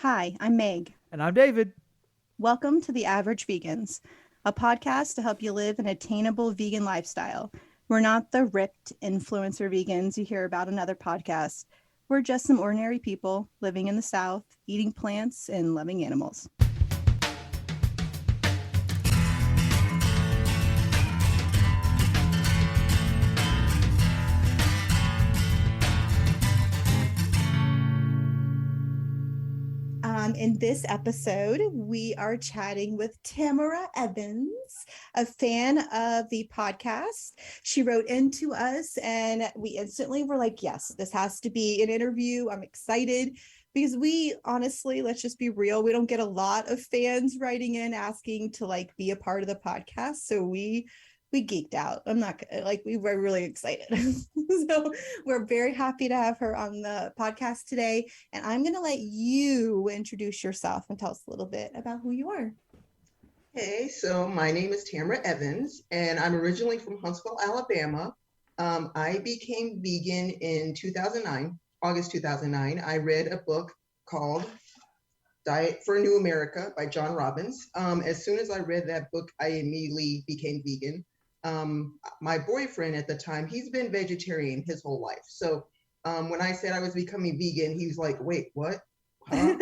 Hi, I'm Meg. And I'm David. Welcome to The Average Vegans, a podcast to help you live an attainable vegan lifestyle. We're not the ripped influencer vegans you hear about in other podcasts. We're just some ordinary people living in the South, eating plants and loving animals. In this episode, we are chatting with Tamara Evans, a fan of the podcast. She wrote into us and we instantly were like, yes, this has to be an interview. I'm excited because we honestly, let's just be real, we don't get a lot of fans writing in asking to like be a part of the podcast. So we geeked out. I'm not like, we were really excited. So we're very happy to have her on the podcast today. And I'm going to let you introduce yourself and tell us a little bit about who you are. Hey, so my name is Tamara Evans, and I'm originally from Huntsville, Alabama. I became vegan in 2009, August 2009. I read a book called Diet for a New America by John Robbins. As soon as I read that book, I immediately became vegan. My boyfriend at the time, he's been vegetarian his whole life. So when I said I was becoming vegan, he was like, wait, what? Huh?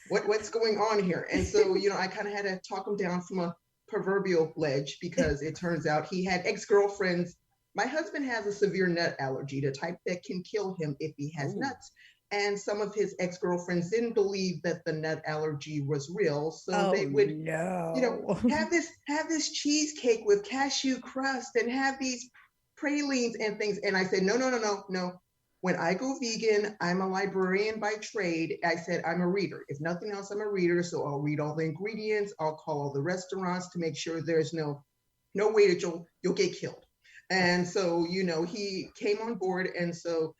What's going on here? And so, I kind of had to talk him down from a proverbial ledge because it turns out he had ex-girlfriends. My husband has a severe nut allergy, the type that can kill him if he has nuts. And some of his ex-girlfriends didn't believe that the nut allergy was real. So they would, have this cheesecake with cashew crust and have these pralines and things. And I said, no. When I go vegan, I'm a librarian by trade. I said, I'm a reader. If nothing else, I'm a reader. So I'll read all the ingredients. I'll call all the restaurants to make sure there's no way that you'll get killed. And so, he came on board. And so,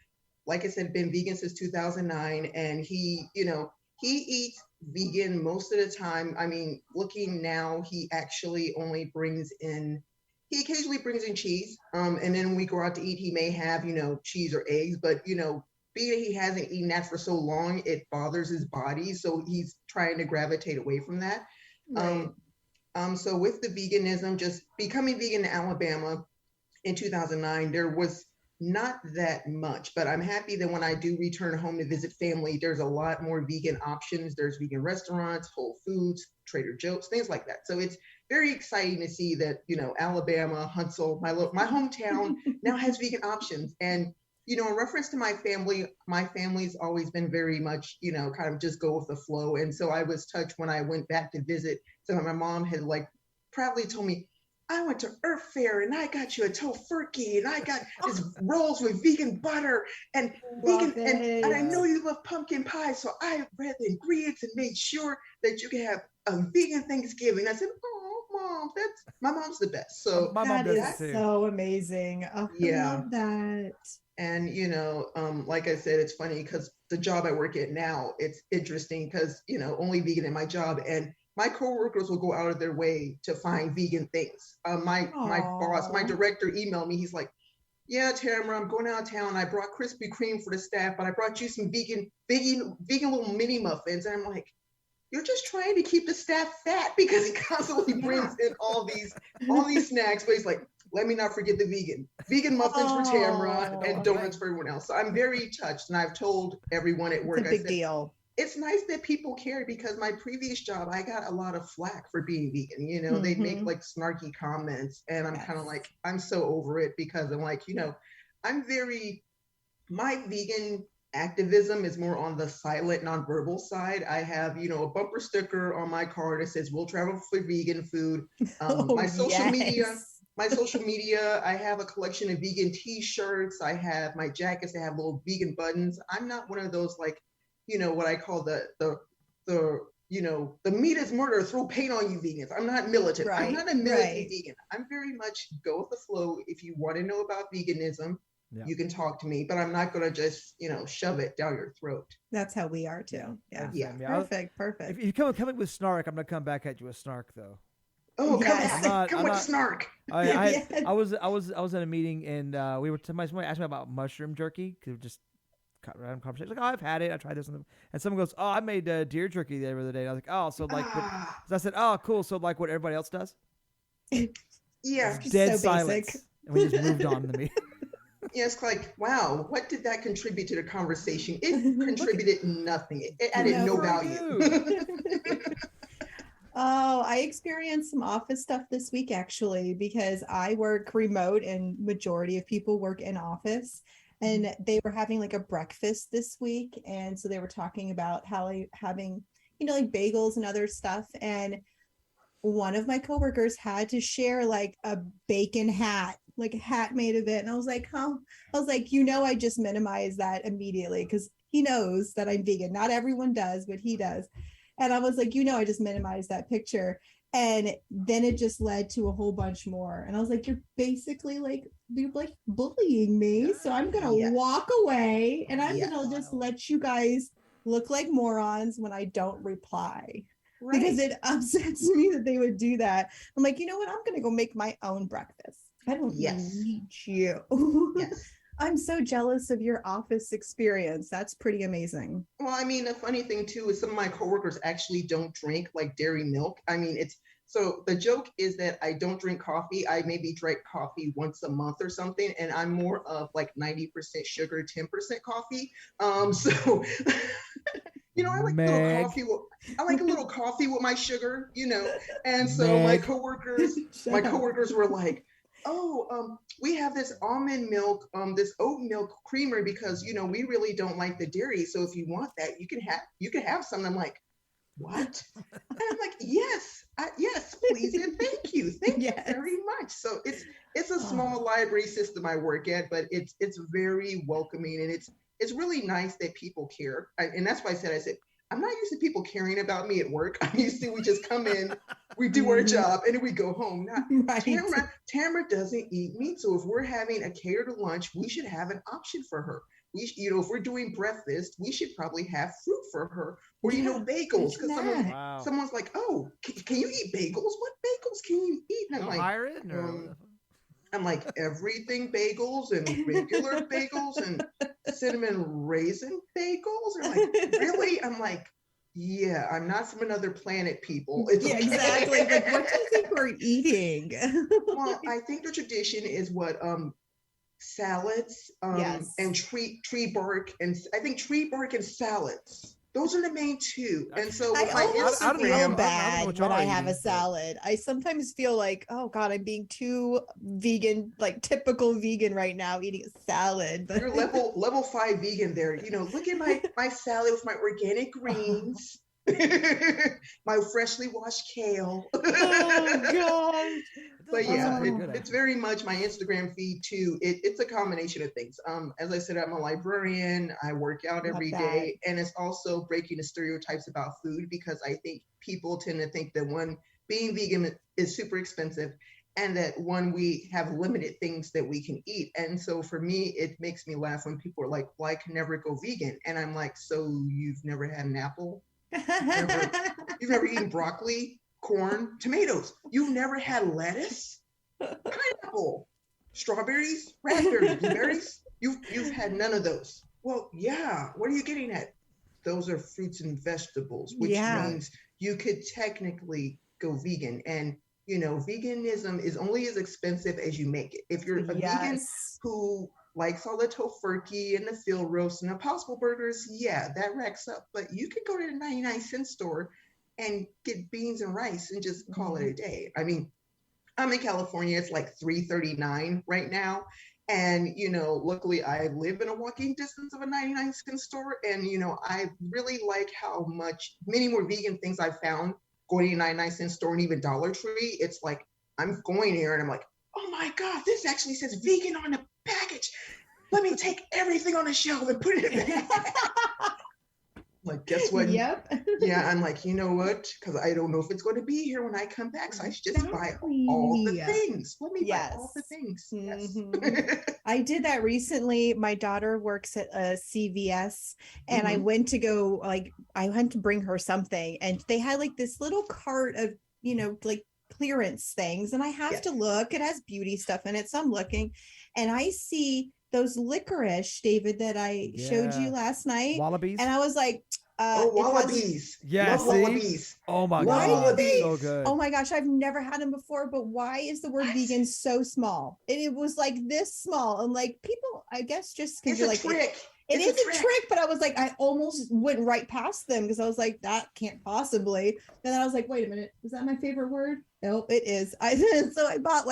like I said, been vegan since 2009. And he eats vegan most of the time. I mean, looking now, he actually only he occasionally brings in cheese. And then when we go out to eat, he may have, cheese or eggs, but, being that he hasn't eaten that for so long, it bothers his body. So he's trying to gravitate away from that. Right. So with the veganism, just becoming vegan in Alabama in 2009, there was not that much, but I'm happy that when I do return home to visit family, there's a lot more vegan options. There's vegan restaurants, Whole Foods, Trader Joe's, things like that. So it's very exciting to see that, Alabama, Huntsville, my hometown now has vegan options. And, in reference to my family's always been very much, kind of just go with the flow. And so I was touched when I went back to visit. So my mom had proudly told me, I went to Earth Fair and I got you a tofurkey and I got this rolls with vegan butter and vegan and I know you love pumpkin pie, so I read the ingredients and made sure that you can have a vegan Thanksgiving. I said, "Oh, Mom, my mom's the best." So my mom does that is so amazing. Oh, yeah. I love that. And like I said, it's funny because the job I work at now, it's interesting because only vegan in my job and my coworkers will go out of their way to find vegan things. My boss, my director emailed me. He's like, yeah, Tamara, I'm going out of town. I brought Krispy Kreme for the staff, but I brought you some vegan little mini muffins. And I'm like, you're just trying to keep the staff fat because he constantly brings in all these snacks. But he's like, let me not forget the vegan muffins for Tamara and donuts for everyone else. So I'm very touched. And I've told everyone at work, it's a big deal. It's nice that people care because my previous job, I got a lot of flack for being vegan. They'd make snarky comments and I'm kind of like, I'm so over it because I'm like, my vegan activism is more on the silent, nonverbal side. I have, a bumper sticker on my car that says, we'll travel for vegan food. My social media, I have a collection of vegan t-shirts. I have my jackets that have little vegan buttons. I'm not one of those what I call the meat is murder, throw paint on you vegans. I'm not militant. Right, I'm not a militant vegan. I'm very much go with the flow. If you want to know about veganism, you can talk to me, but I'm not going to just, shove it down your throat. That's how we are too. Yeah. Perfect. If you come with snark, I'm going to come back at you with snark though. Oh, yes. Come with snark. I was in a meeting and we were somebody asked me about mushroom jerky because just random conversation. Like, oh, I've had it. I tried this, and someone goes, oh, I made deer jerky the other day. And I was like, oh, so like, so I said, oh, cool. So like, what everybody else does? Yeah. Dead so silence, basic. and we just moved on to me. Yeah, it's like, wow, what did that contribute to the conversation? It contributed nothing. It added no value. Oh, I experienced some office stuff this week actually, because I work remote and majority of people work in office. And they were having like a breakfast this week. And so they were talking about how having, like bagels and other stuff. And one of my coworkers had to share like a bacon hat, like a hat made of it. And I was like, huh? I was like, I just minimize that immediately because he knows that I'm vegan. Not everyone does, but he does. And I was like, I just minimized that picture. And then it just led to a whole bunch more. And I was like, you're like bullying me. So I'm going to walk away and I'm going to just let you guys look like morons when I don't reply. Right. Because it upsets me that they would do that. I'm like, you know what? I'm going to go make my own breakfast. I don't need you. Yes. I'm so jealous of your office experience. That's pretty amazing. Well, I mean, the funny thing too is some of my coworkers actually don't drink like dairy milk. I mean, so the joke is that I don't drink coffee. I maybe drink coffee once a month or something, and I'm more of like 90% sugar, 10% coffee. So I like a little coffee with my sugar, And so my coworkers were like, oh, we have this almond milk, this oat milk creamer because we really don't like the dairy. So if you want that, you can have some. And I'm like, what? And I'm like, yes, please, and thank you very much. So it's a small library system I work at, but it's very welcoming, and it's really nice that people care. And that's why I said I'm not used to people caring about me at work. I'm used to we just come in, we do our job, and then we go home. Right. Tamara doesn't eat meat, so if we're having a catered lunch, we should have an option for her. If we're doing breakfast, we should probably have fruit for her, or bagels. Because someone's like, oh, can you eat bagels? What bagels can you eat? And I'm like, hire it. I'm like, everything bagels and regular bagels and cinnamon raisin bagels. They're like, really? I'm like, yeah, I'm not from another planet, people. It's okay. Exactly. Like, what do you think we're eating? Well, I think the tradition is what salads and tree bark, and I think tree bark and salads. Those are the main two. And so I almost feel bad when I have a salad. I sometimes feel like, oh God, I'm being too vegan, like typical vegan right now, eating a salad. You're level 5 vegan there. Look at my salad with my organic greens. My freshly washed kale. Oh God. But yeah, it's very much my Instagram feed too. It's a combination of things. As I said, I'm a librarian. I work out every day, and it's also breaking the stereotypes about food, because I think people tend to think that being vegan is super expensive, and that we have limited things that we can eat. And so for me, it makes me laugh when people are like, well, I can never go vegan. And I'm like, so you've never had an apple? You've never eaten broccoli, corn, tomatoes. You've never had lettuce, pineapple, strawberries, raspberries, blueberries. You've had none of those. Well, yeah. What are you getting at? Those are fruits and vegetables, which means you could technically go vegan. And veganism is only as expensive as you make it. If you're a vegan who likes all the tofurkey and the field roast and the Impossible burgers, that racks up. But you could go to the 99-cent store and get beans and rice and just call it a day. I mean, I'm in California. It's like $3.39 right now. And, luckily I live in a walking distance of a 99-cent store. And, I really like how many more vegan things I've found going to a 99-cent store and even Dollar Tree. It's like, I'm going here and I'm like, oh my God, this actually says vegan on the package. Let me take everything on the shelf and put it in the bag. Like, guess what? Yep. Yeah, I'm like, you know what? Because I don't know if it's going to be here when I come back. So I should just buy all the things. Let me buy all the things. Yes. I did that recently. My daughter works at a CVS, and I went to bring her something, and they had like this little cart of, like clearance things. And I have to look, it has beauty stuff in it. So I'm looking, and I see those licorice, David, that I showed you Yeah. last night. Wallabies. And I was like, Oh, it has, wallabies. Yeah, Love see? wallabies. Oh my Why do god, they- so good. oh my gosh, I've never had them before, but why is the word What? vegan so small? It was like this small. And like people, I guess just because It's you're a like, trick. it It's is a a trick. trick, but I was like, I almost went right past them because I was like, that can't possibly. And then I was like, wait a minute, is that my favorite word? Nope, it is. So I bought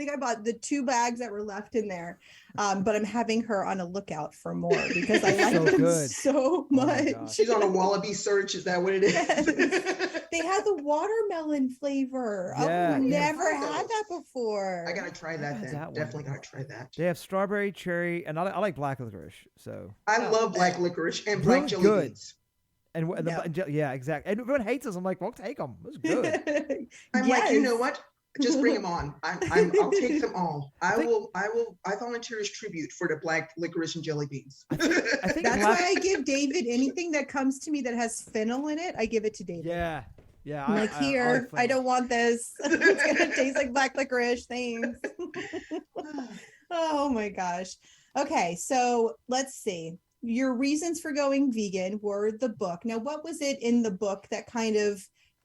I think I bought the 2 bags that were left in there. But I'm having her on a lookout for more because I like So them good. so Oh my much. gosh. She's on a wallaby search. Is that what it is? Yes. They have the watermelon flavor. Yeah, I've yeah. never had that before. I gotta try I've that had then. that one. Definitely gotta try that. They have strawberry, cherry, and I like black licorice. So I Oh. love black licorice and black Really jelly good. beans. No. yeah, exactly. And everyone hates us. I'm like, well, take them. It's good. I'm like, you know Yes. what? Just bring them on. I'll take them all. I think- volunteer as tribute for the black licorice and jelly beans. I think That's black. why I give David anything that comes to me that has fennel in it. I give it to David. Yeah, yeah. I'm like, here, like I don't want this. It's gonna taste like black licorice. Thanks. Oh my gosh. Okay, so let's see. Your reasons for going vegan were the book. Now, what was it in the book that kind of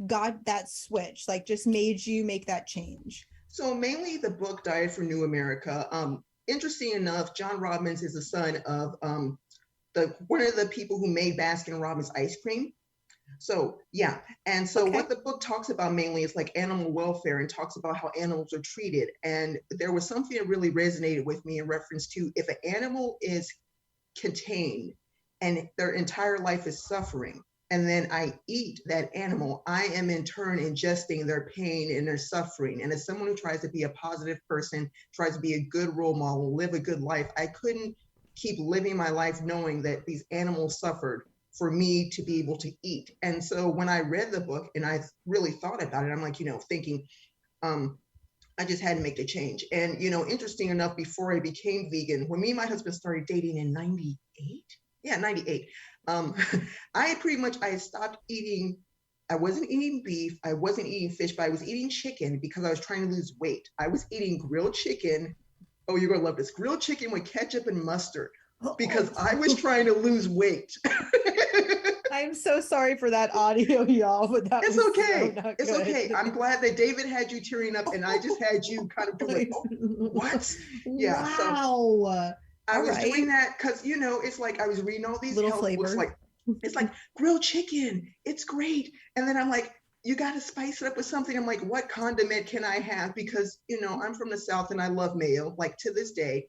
got that switch, like just made you make that change? So mainly the book Diet for New America. Interesting enough, John Robbins is the son of one of the people who made Baskin Robbins ice cream. So yeah, and so Okay. what the book talks about mainly is like animal welfare and talks about how animals are treated. And there was something that really resonated with me in reference to if an animal is contained and their entire life is suffering, and then I eat that animal, I am in turn ingesting their pain and their suffering. And as someone who tries to be a positive person, tries to be a good role model, live a good life, I couldn't keep living my life knowing that these animals suffered for me to be able to eat. And so when I read the book and I really thought about it, I'm like, thinking, I just had to make the change. And, interesting enough, before I became vegan, when me and my husband started dating in 98, 98, I stopped eating. I wasn't eating beef. I wasn't eating fish, but I was eating chicken because I was trying to lose weight. I was eating grilled chicken. Oh, you're going to love this. Grilled chicken with ketchup and mustard because I was trying to lose weight. I'm so sorry for that audio, y'all, but that It's was okay. so not It's good. okay. I'm glad that David had you tearing up and I just had you kind of like, oh, what? Yeah. Wow. So I was right. doing that because, it's like I was reading all these Little health books, flavor. like it's like grilled chicken. It's great. And then I'm like, you got to spice it up with something. I'm like, what condiment can I have? Because, I'm from the South and I love mayo. Like to this day,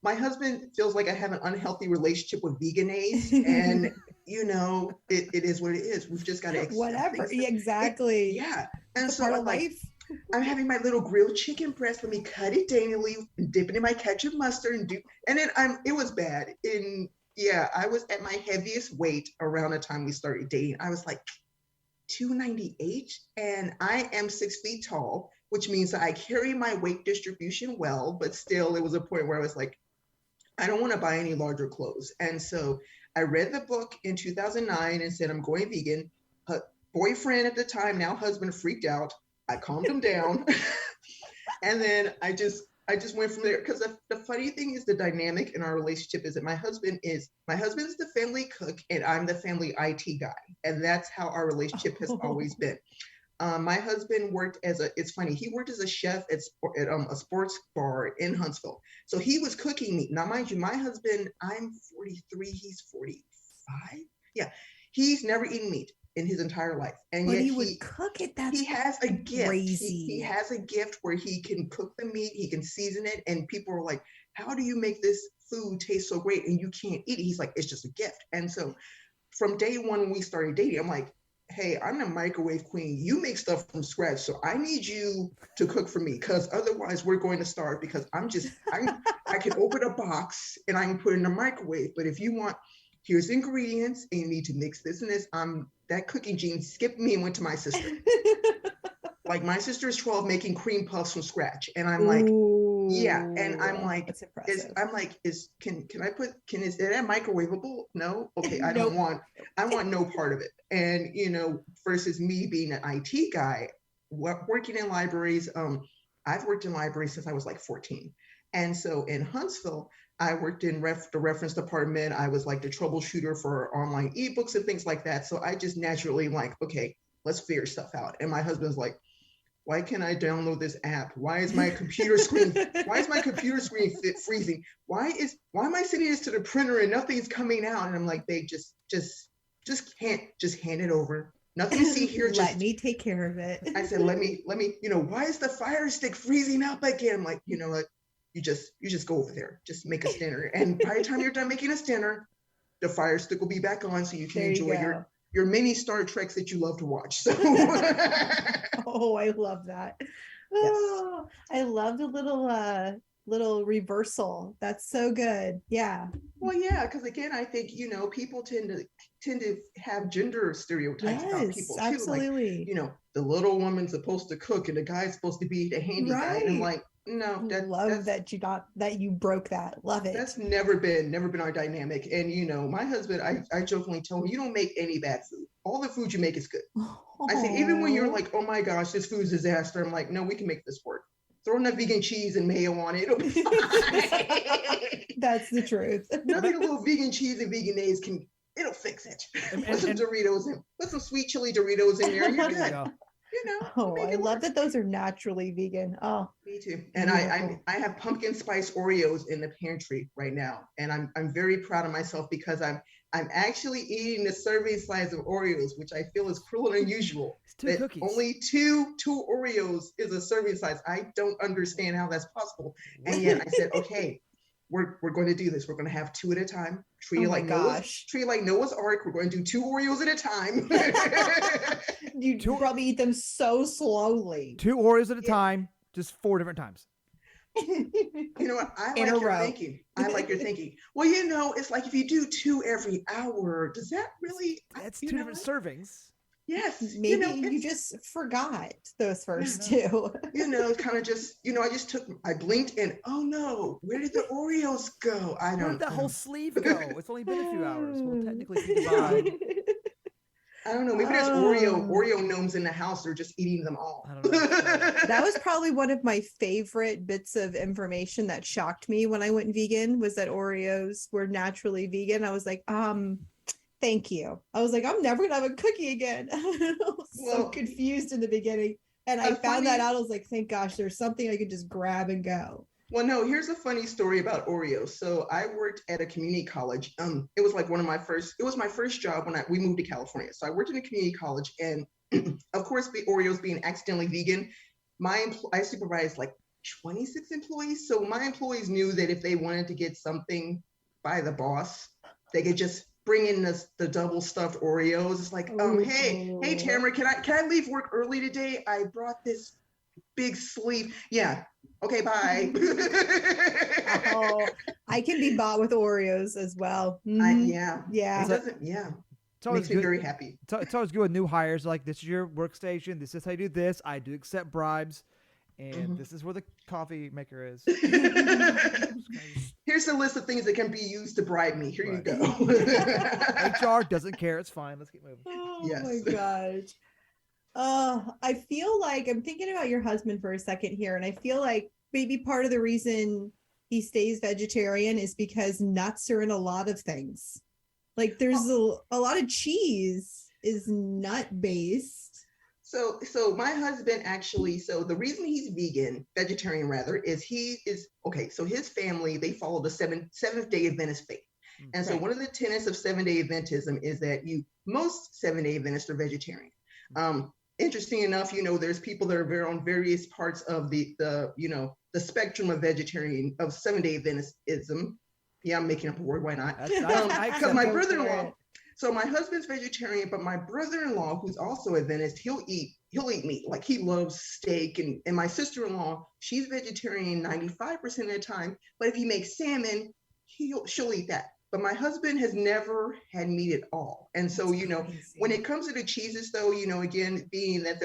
my husband feels like I have an unhealthy relationship with veganese, and it is what it is. We've just got to accept Whatever. things. Exactly. Yeah. And It's a so part I'm of like, life. I'm having my little grilled chicken breast. Let me cut it daintily, dip it in my ketchup mustard, and then it was bad. I was at my heaviest weight around the time we started dating. I was like 298, and I am 6 feet tall, which means that I carry my weight distribution well, but still it was a point where I was like, I don't want to buy any larger clothes. And so I read the book in 2009 and said, I'm going vegan. Boyfriend at the time, now husband, freaked out. I calmed him down. And then I just went from there. Because the funny thing is, the dynamic in our relationship is that my husband's the family cook and I'm the family IT guy. And that's how our relationship has always been. My husband worked it's funny, he worked as a chef at a sports bar in Huntsville. So he was cooking meat. Now, mind you, my husband, I'm 43, he's 45. Yeah, he's never eaten meat in his entire life. And But yet he would cook it. That's he has a gift. crazy. He has a gift where he can cook the meat, he can season it, and people are like, how do you make this food taste so great and you can't eat it? He's like, it's just a gift. And so from day one when we started dating, I'm like, hey, I'm the microwave queen. You make stuff from scratch. So I need you to cook for me because otherwise we're going to starve because I can open a box and I can put it in the microwave. But if you want, here's the ingredients and you need to mix this and this. That cooking gene skipped me and went to my sister. Like my sister is 12 making cream puffs from scratch. And I'm like, yeah. And I'm like, that's impressive. is that microwavable? No. Okay. I want no part of it. And, versus me being an IT guy, working in libraries. I've worked in libraries since I was like 14. And so in Huntsville, I worked in the reference department. I was like the troubleshooter for online ebooks and things like that. So I just naturally like, okay, let's figure stuff out. And my husband's like, why can't I download this app? Why is my computer screen freezing? Why am I sending this to the printer and nothing's coming out? And I'm like, babe, just hand it over. Nothing to see here. Let me take care of it. I said, let me, why is the Fire Stick freezing up again? I'm like, you know what? You just go over there. Just make us dinner. And by the time you're done making us dinner, the Fire Stick will be back on so you can enjoy your mini Star Treks that you love to watch. So oh, I love that. Yes. Oh, I love the little reversal. That's so good. Yeah. Well, yeah, because again, I think people tend to have gender stereotypes about people too. Absolutely. Like, the little woman's supposed to cook and the guy's supposed to be the handy guy. And I'm like, no, that you broke that. Love it. That's never been our dynamic. And my husband, I jokingly tell him, you don't make any bad food. All the food you make is good. I say, even when you're like, oh my gosh, this food's a disaster, I'm like, no, we can make this work. Throw enough vegan cheese and mayo on it. It'll be fine. That's the truth. Nothing a little vegan cheese and veganese it'll fix it. Put some Doritos in, put some sweet chili Doritos in there, and you're good. I love that those are naturally vegan. Oh, me too. And I have pumpkin spice Oreos in the pantry right now, and I'm very proud of myself because I'm actually eating the serving size of Oreos, which I feel is cruel and unusual. It's 2 cookies. Only two Oreos is a serving size. I don't understand how that's possible. And yet I said, okay, we're going to do this. We're going to have 2 at a time. Treat it like Noah's Ark. We're going to do 2 Oreos at a time. You probably eat them so slowly. 2 Oreos at a time, just 4 different times. You know what? I like your thinking. Well, it's like if you do 2 every hour, does that really? That's 2 different servings. Yes. Maybe you just forgot those first 2. Kind of just, I blinked and, oh no, where did the Oreos go? Where did that whole sleeve go? It's only been a few hours. We'll technically be divide. I don't know. Maybe there's Oreo gnomes in the house. They're just eating them all. I don't know. That was probably one of my favorite bits of information that shocked me when I went vegan was that Oreos were naturally vegan. I was like, thank you. I was like, I'm never gonna have a cookie again. I was so confused in the beginning. And I found that out. I was like, thank gosh, there's something I could just grab and go. Well, no, here's a funny story about Oreos. So I worked at a community college. It was like my first job when we moved to California. So I worked in a community college, and of course, the Oreos being accidentally vegan, I supervised like 26 employees. So my employees knew that if they wanted to get something by the boss, they could just bring in the double stuffed Oreos. It's like, hey, Tamara, can I leave work early today? I brought this big sleeve. Yeah. Okay, bye. I can be bought with Oreos as well. Yeah. It doesn't. It's always makes me very happy. It's always good with new hires. Like, this is your workstation. This is how you do this. I do accept bribes. And this is where the coffee maker is. Here's a list of things that can be used to bribe me. Here you go. HR doesn't care. It's fine. Let's keep moving. Yes. My gosh. I feel like I'm thinking about your husband for a second here. And I feel like maybe part of the reason he stays vegetarian is because nuts are in a lot of things. Like there's a lot of cheese is nut based. So my husband actually, so the reason he's vegetarian rather, is so his family, they follow the Seventh-day Adventist faith. And so one of the tenets of Seventh-day Adventism is that most Seventh-day Adventists are vegetarian. Interesting enough, there's people that are on various parts of the spectrum of Seventh-day Adventism. Yeah, I'm making up a word. Why not? Because my brother-in-law. So my husband's vegetarian, but my brother-in-law, who's also Adventist, he'll eat meat. Like he loves steak. And my sister-in-law, she's vegetarian 95% of the time. But if he makes salmon, she'll eat that. But my husband has never had meat at all. And so, when it comes to the cheeses, though, again, being that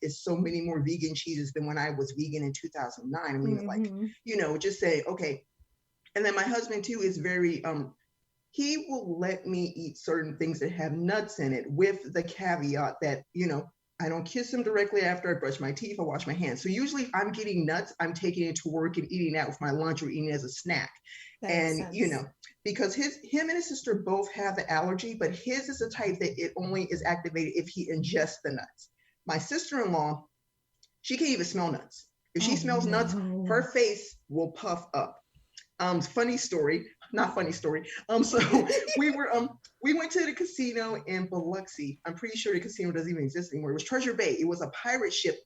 is so many more vegan cheeses than when I was vegan in 2009. I mean, just say, okay. And then my husband, too, is very, he will let me eat certain things that have nuts in it with the caveat that, I don't kiss him directly after I brush my teeth. I wash my hands. So usually if I'm getting nuts, I'm taking it to work and eating that with my lunch or eating it as a snack. That And, makes you sense. know, because him and his sister both have the allergy, but his is the type that it only is activated if he ingests the nuts. My sister-in-law, she can't even smell nuts. If she smells nuts, her face will puff up. Funny story, not funny story. So we went to the casino in Biloxi. I'm pretty sure the casino doesn't even exist anymore. It was Treasure Bay. It was a pirate ship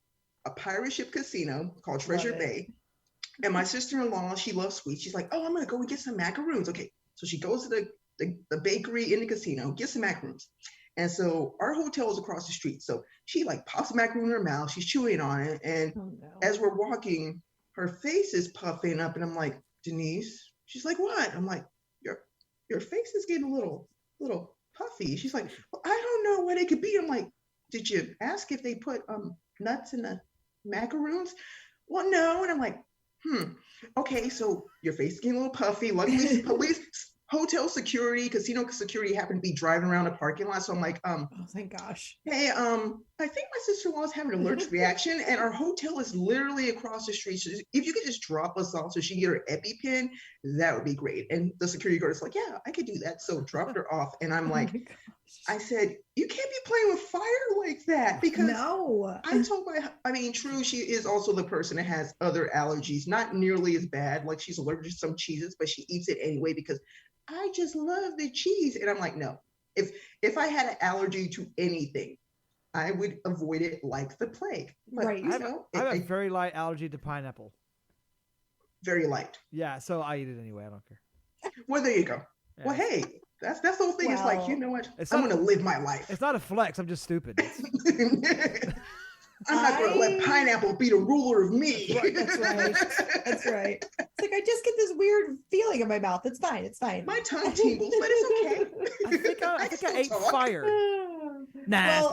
casino called Treasure Bay. And my sister-in-law, she loves sweets. She's like, oh, I'm gonna go and get some macaroons. Okay, so she goes to the bakery in the casino, gets some macaroons. And so our hotel is across the street. So she like pops a macaroon in her mouth. She's chewing on it. And as we're walking, her face is puffing up. And I'm like, Denise, she's like, what? I'm like, your face is getting a little puffy. She's like, well, I don't know what it could be. I'm like, did you ask if they put nuts in the macaroons? Well, no. And I'm like, okay, so your face is getting a little puffy. Luckily, police, hotel security, casino security happened to be driving around the parking lot. So I'm like, oh, thank gosh. Hey, I think my sister-in-law is having an allergic reaction, and our hotel is literally across the street. So if you could just drop us off so she can get her EpiPen, that would be great. And the security guard is like, yeah, I could do that. So dropped her off, and I'm like, I said, you can't be playing with fire like that, because I told true, she is also the person that has other allergies, not nearly as bad. Like she's allergic to some cheeses, but she eats it anyway because I just love the cheese. And I'm like, no, if I had an allergy to anything, I would avoid it like the plague. But, right. I have a very light allergy to pineapple. Very light. Yeah, so I eat it anyway. I don't care. Well, there you go. Yeah. Well, hey, that's the whole thing. It's like, you know what? I'm going to live my life. It's not a flex. I'm just stupid. I'm not going to let pineapple be the ruler of me. That's right. That's right. It's like I just get this weird feeling in my mouth. It's fine. It's fine. My tongue tingles, but it's okay. I think I ate fire. Nah, well,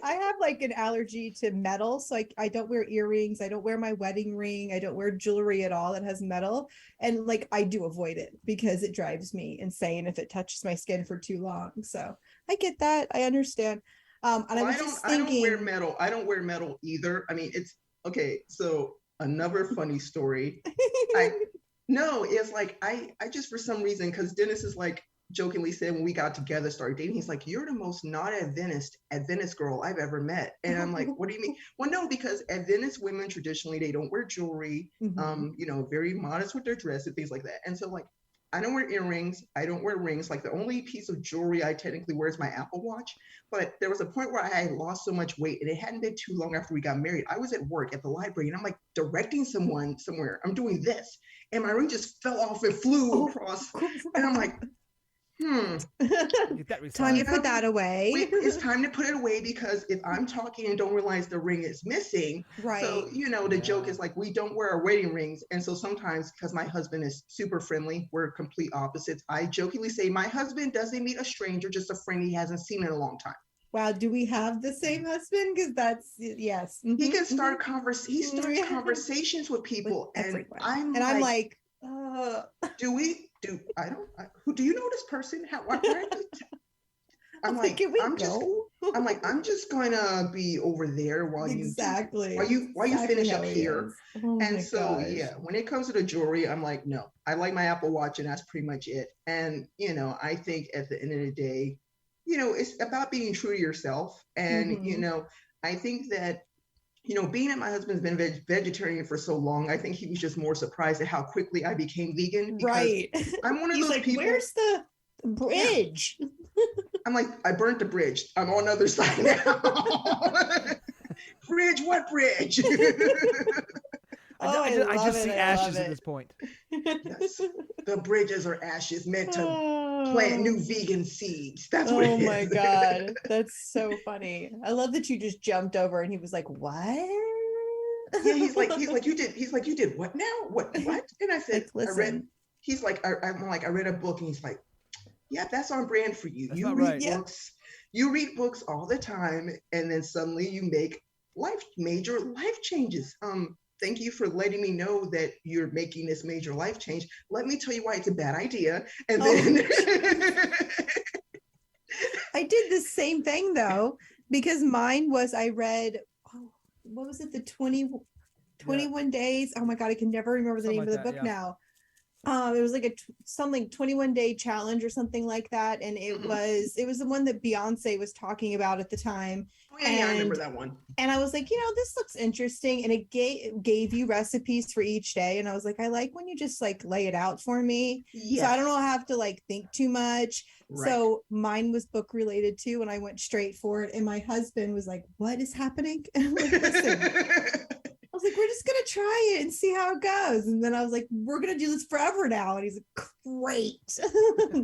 I have like an allergy to metal, so I don't wear earrings. I don't wear my wedding ring. I don't wear jewelry at all that has metal, and like I do avoid it because it drives me insane if it touches my skin for too long. So I get that. I understand. And I was just thinking, I don't wear metal. I don't wear metal either. I mean, it's okay. So another funny story. It's like I just for some reason, because Dennis is like jokingly said when we got together, started dating, he's like, you're the most not Adventist girl I've ever met. And I'm like, what do you mean? Well, no, because Adventist women traditionally, they don't wear jewelry, very modest with their dress and things like that. And so like, I don't wear earrings. I don't wear rings. Like the only piece of jewelry I technically wear is my Apple Watch. But there was a point where I had lost so much weight, and it hadn't been too long after we got married. I was at work at the library, and I'm like directing someone somewhere. I'm doing this, and my ring just fell off and flew across. And I'm like, time to put that away. It's time to put it away, because if I'm talking and don't realize the ring is missing, right? So the joke is like, we don't wear our wedding rings, and so sometimes, because my husband is super friendly, we're complete opposites. I jokingly say my husband doesn't meet a stranger, just a friend he hasn't seen in a long time. Wow, do we have the same husband? Because that's yes. He can start he starts conversations with people, and I'm like, do you know this person? I'm like, I'm just gonna be over there while you finish up here. And so when it comes to the jewelry, I'm like, no, I like my Apple Watch, and that's pretty much it. And I think at the end of the day, it's about being true to yourself. And I think that being that my husband's been vegetarian for so long, I think he was just more surprised at how quickly I became vegan. Right. I'm one of those people. Where's the bridge? Yeah. I'm like, I burnt the bridge. I'm on the other side now. Bridge? What bridge? I just see ashes at this point. Yes. The bridges are ashes meant to plant new vegan seeds. That's what it is. Oh my God. That's so funny. I love that you just jumped over and he was like, what? Yeah, he's like, you did what now? What? And I said, like, listen. I read a book, and he's like, yeah, that's on brand for you. You read books. You read books all the time, and then suddenly you make major life changes. Thank you for letting me know that you're making this major life change. Let me tell you why it's a bad idea. And then I did the same thing though. because mine was, I read, what was it? The 21 days. Oh my God, I can never remember the Something name like of the that, book yeah. now. It was like something 21-day challenge or something like that. And it was the one that Beyonce was talking about at the time. Oh yeah, I remember that one. And I was like, this looks interesting. And it gave you recipes for each day. And I was like, I like when you just like lay it out for me. Yes. So I don't have to like think too much. Right. So mine was book related too. And I went straight for it. And my husband was like, what is happening? And I'm like, listen. I was like, we're just going to try it and see how it goes. And then I was like, we're going to do this forever now. And he's like, great.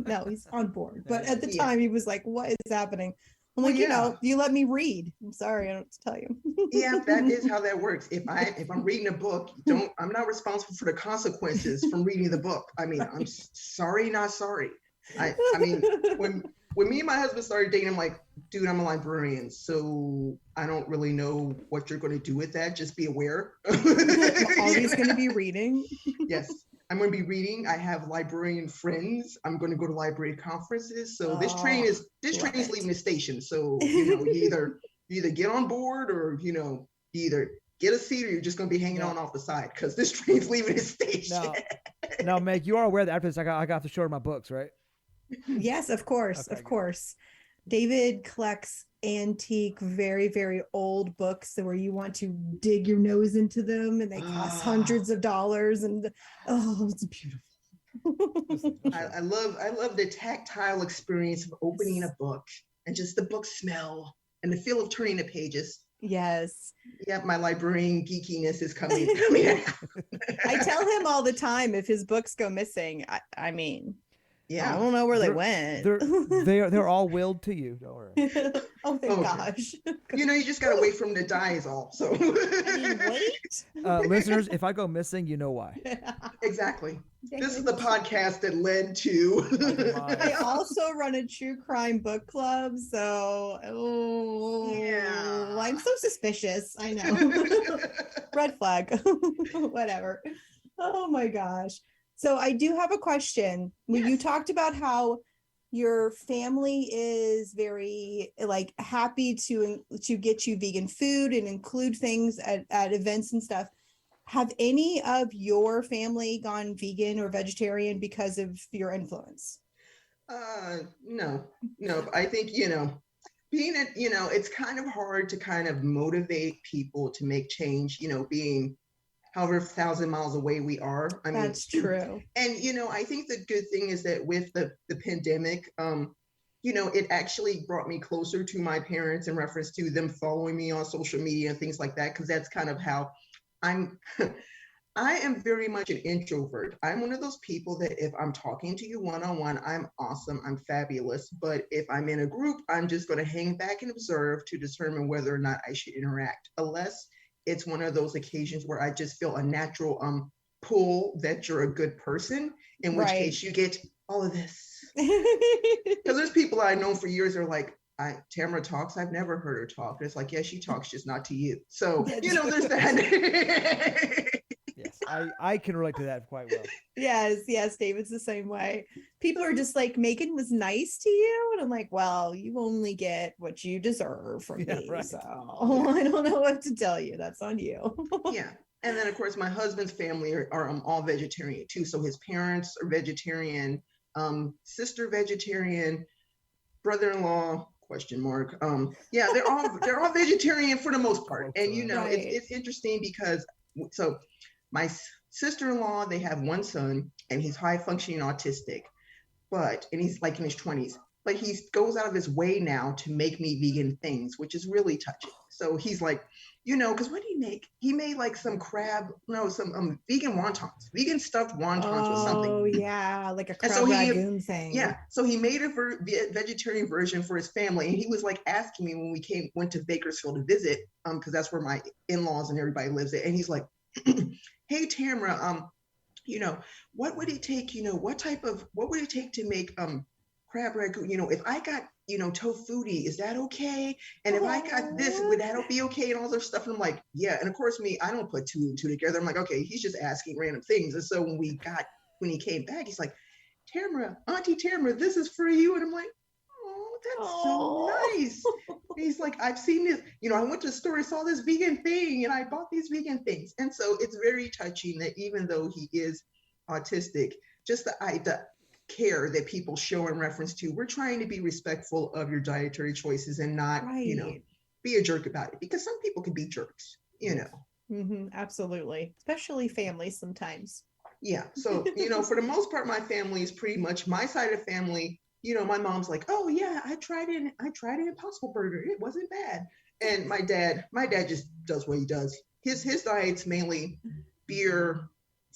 No, he's on board. But at the time, he was like, what is happening? I'm like, you let me read. I'm sorry, I don't have to tell you. Yeah, that is how that works. If I'm reading a book, I'm not responsible for the consequences from reading the book. I mean, I'm sorry, not sorry. I mean, when me and my husband started dating, I'm like, dude, I'm a librarian, so I don't really know what you're going to do with that. Just be aware. Always going to be reading. Yes, I'm going to be reading. I have librarian friends. I'm going to go to library conferences. So this train is leaving the station. So you either get on board, or you either get a seat, or you're just going to be hanging on off the side, because this train's leaving the station. Now, Meg, you are aware that after this, I got to show her my books, right? Yes, of course, Okay, of course. David collects antique, very, very old books where you want to dig your nose into them, and they cost hundreds of dollars. And it's beautiful. I love the tactile experience of opening a book, and just the book smell and the feel of turning the pages. Yes. Yeah, my librarian geekiness is coming. I tell him all the time if his books go missing. I mean, yeah, I don't know where they went. They're all willed to you. Don't worry. Oh my gosh. You just gotta wait for them to die is all. So wait. Listeners, if I go missing, you know why. Exactly. This is the podcast that led to. I also run a true crime book club, so I'm so suspicious. I know. Red flag. Whatever. Oh my gosh. So I do have a question. Yes. You talked about how your family is very like happy to get you vegan food and include things at events and stuff. Have any of your family gone vegan or vegetarian because of your influence? No. I think, being it's kind of hard to kind of motivate people to make change, being however 1,000 miles away we are. I mean, that's true. And, I think the good thing is that with the pandemic, it actually brought me closer to my parents in reference to them following me on social media and things like that, because that's kind of how I am very much an introvert. I'm one of those people that if I'm talking to you one-on-one, I'm awesome, I'm fabulous. But if I'm in a group, I'm just going to hang back and observe to determine whether or not I should interact, unless it's one of those occasions where I just feel a natural pull that you're a good person, in which case you get all of this. Because there's people I know for years are like, Tamara talks, I've never heard her talk. And it's like, yeah, she talks, just not to you. So, there's that. Yes, I can relate to that quite well. Yes, David's the same way. People are just like, Megan was nice to you. And I'm like, well, you only get what you deserve from me. Right. So I don't know what to tell you. That's on you. Yeah. And then, of course, my husband's family are all vegetarian too. So his parents are vegetarian, sister vegetarian, brother-in-law, ? Yeah, they're all vegetarian for the most part. And it's interesting because my sister-in-law, they have one son, and he's high functioning autistic, and he's like in his 20s, but he goes out of his way now to make me vegan things, which is really touching. So he's like, because what did he make? He made like some vegan wontons, vegan stuffed wontons or something. Oh yeah, like a crab ragoon thing. Yeah, so he made a vegetarian version for his family, and he was like asking me when we went to Bakersfield to visit, because that's where my in-laws and everybody lives at, and he's like, hey Tamara, what would it take? What would it take to make crab ragout? If I got tofuti, is that okay? And if I got this, would that be okay? And all this stuff. And I'm like, yeah. And of course, I don't put two and two together. I'm like, okay, he's just asking random things. And so when he came back, he's like, Tamara, Auntie Tamara, this is for you. And I'm like, oh, that's so nice. he's like, I've seen this, I went to the store, I saw this vegan thing and I bought these vegan things. And so it's very touching that even though he is autistic, just the care that people show in reference to, we're trying to be respectful of your dietary choices and not, be a jerk about it, because some people can be jerks, Absolutely. Especially families sometimes. Yeah. So, for the most part, my family is pretty much my side of the family. My mom's like, oh yeah, I tried an Impossible Burger. It wasn't bad. And my dad just does what he does. His diet's mainly beer,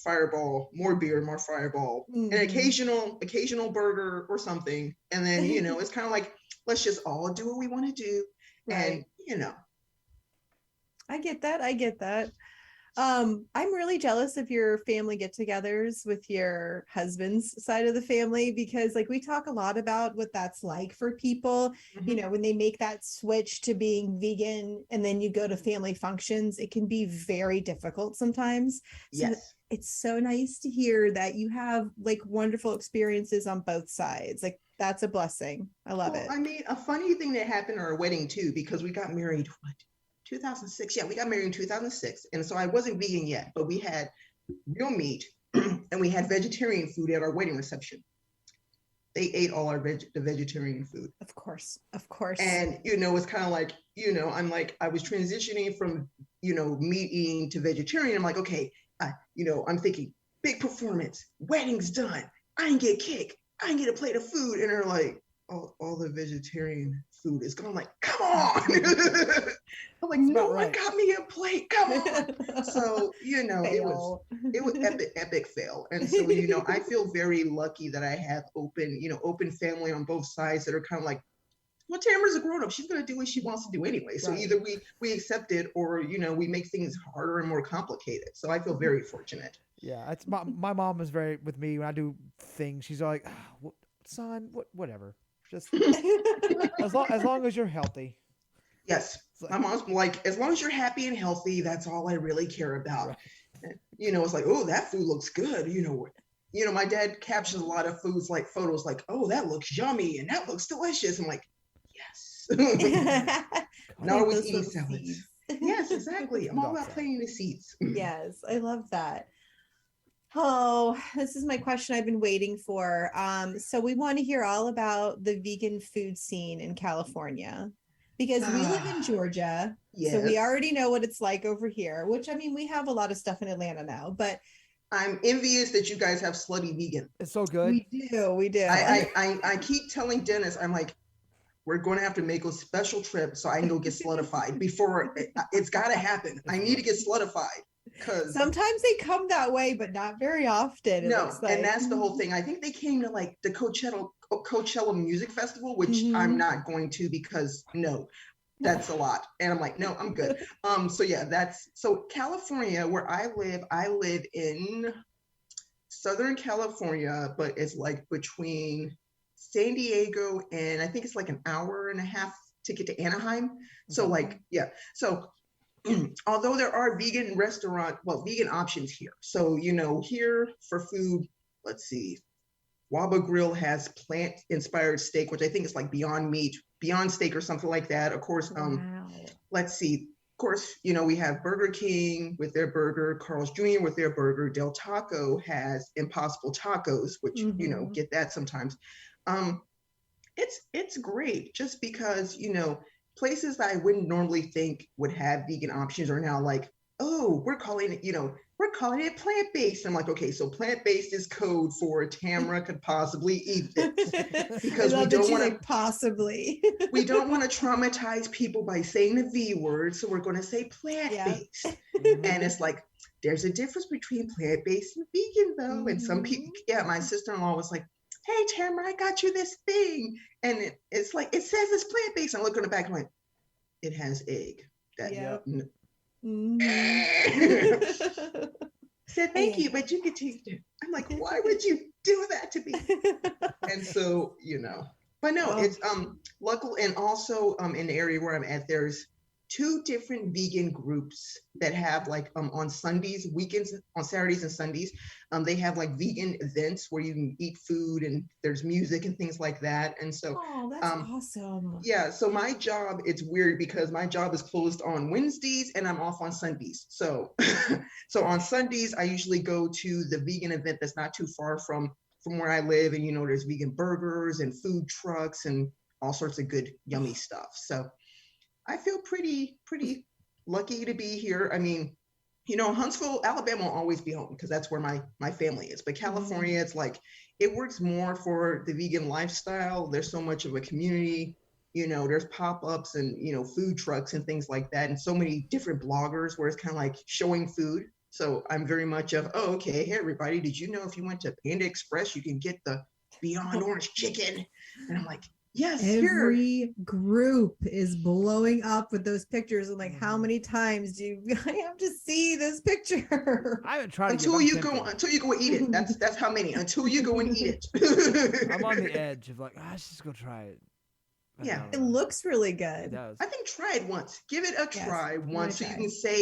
Fireball, more beer, more Fireball, an occasional burger or something. And then, it's kind of like, let's just all do what we want to do. Right. And, I get that. I'm really jealous of your family get-togethers with your husband's side of the family, because like we talk a lot about what that's like for people, when they make that switch to being vegan and then you go to family functions, it can be very difficult sometimes. So yes. It's so nice to hear that you have like wonderful experiences on both sides. Like that's a blessing. I love it. I mean, a funny thing that happened at our wedding too, because we got married, 2006. Yeah, we got married in 2006. And so I wasn't vegan yet, but we had real meat and we had vegetarian food at our wedding reception. They ate all the vegetarian food. Of course. And, it's kind of like, I'm like, I was transitioning from, meat eating to vegetarian. I'm like, okay, I'm thinking big performance, wedding's done. I can get cake. I can get a plate of food. And they're like, all the vegetarian food is gone. I'm like, come on. I'm like, no one got me a plate. Come on. So, it was epic fail. And so, I feel very lucky that I have open family on both sides that are kind of like, well, Tamara's a grown up. She's going to do what she wants to do anyway. So either we accept it or, we make things harder and more complicated. So I feel very fortunate. Yeah. It's my mom is very with me when I do things. She's like, son, whatever. Just as long as you're healthy. Yes. My mom's like, as long as you're happy and healthy, that's all I really care about. Right. It's like, oh, that food looks good. My dad captures a lot of foods, like photos like, oh, that looks yummy and that looks delicious. I'm like, yes. Not always eating salads. Yes, exactly. I'm all about planting the seeds. Yes, I love that. Oh, this is my question I've been waiting for. So we want to hear all about the vegan food scene in California, because we live in Georgia. Yes. So we already know what it's like over here, which, I mean, we have a lot of stuff in Atlanta now, but I'm envious that you guys have Slutty Vegan. It's so good. We do. I keep telling Dennis, I'm like, we're going to have to make a special trip so I can go get slutified before it's got to happen. I need to get slutified. Because sometimes they come that way, but not very often. No, and that's the whole thing. I think they came to like the Coachella Music Festival, which I'm not going to, because that's a lot. And I'm like, no, I'm good. So California, where I live in Southern California, but it's like between San Diego and I think it's like an hour and a half to get to Anaheim. So So although there are vegan options here. So, here for food, let's see, Waba Grill has plant-inspired steak, which I think is like Beyond Steak or something like that. Of course, let's see. Of course, we have Burger King with their burger, Carl's Jr. with their burger. Del Taco has Impossible Tacos, which, get that sometimes. It's great just because, places that I wouldn't normally think would have vegan options are now like, oh, we're calling it plant-based. I'm like, okay, so plant-based is code for Tamara could possibly eat this, because we don't want to possibly. We don't want to traumatize people by saying the V word, so we're going to say plant-based. And it's like, there's a difference between plant-based and vegan, though. And some people, my sister-in-law was like, hey, Tamara, I got you this thing. And it's like, it says it's plant-based. I'm looking at the back, I'm like, it has egg. Said, thank you, but you could taste it. I'm like, why would you do that to me? And so, but no, it's local. And also in the area where I'm at, there's two different vegan groups that have like on Sundays, weekends, on Saturdays and Sundays, they have like vegan events where you can eat food and there's music and things like that. And so Oh, that's awesome. yeah, so my job, it's weird because my job is closed on Wednesdays and I'm off on Sundays. So so on Sundays, I usually go to the vegan event that's not too far from where I live. And there's vegan burgers and food trucks and all sorts of good, yummy stuff. So I feel pretty lucky to be here. I mean, Huntsville, Alabama will always be home because that's where my family is. But California, it's like, it works more for the vegan lifestyle. There's so much of a community, there's pop-ups and, food trucks and things like that. And so many different bloggers where it's kind of like showing food. So I'm very much of, oh, okay, hey, everybody, did you know if you went to Panda Express, you can get the Beyond Orange Chicken? And I'm like, yes, every group is blowing up with those pictures. And like, how many times do I have to see this picture? I haven't tried until you go and eat it. That's how many. Until you go and eat it. I'm on the edge of like, let's just go try it. Yeah, it looks really good. It does. I think try it once. Give it a try once, so try.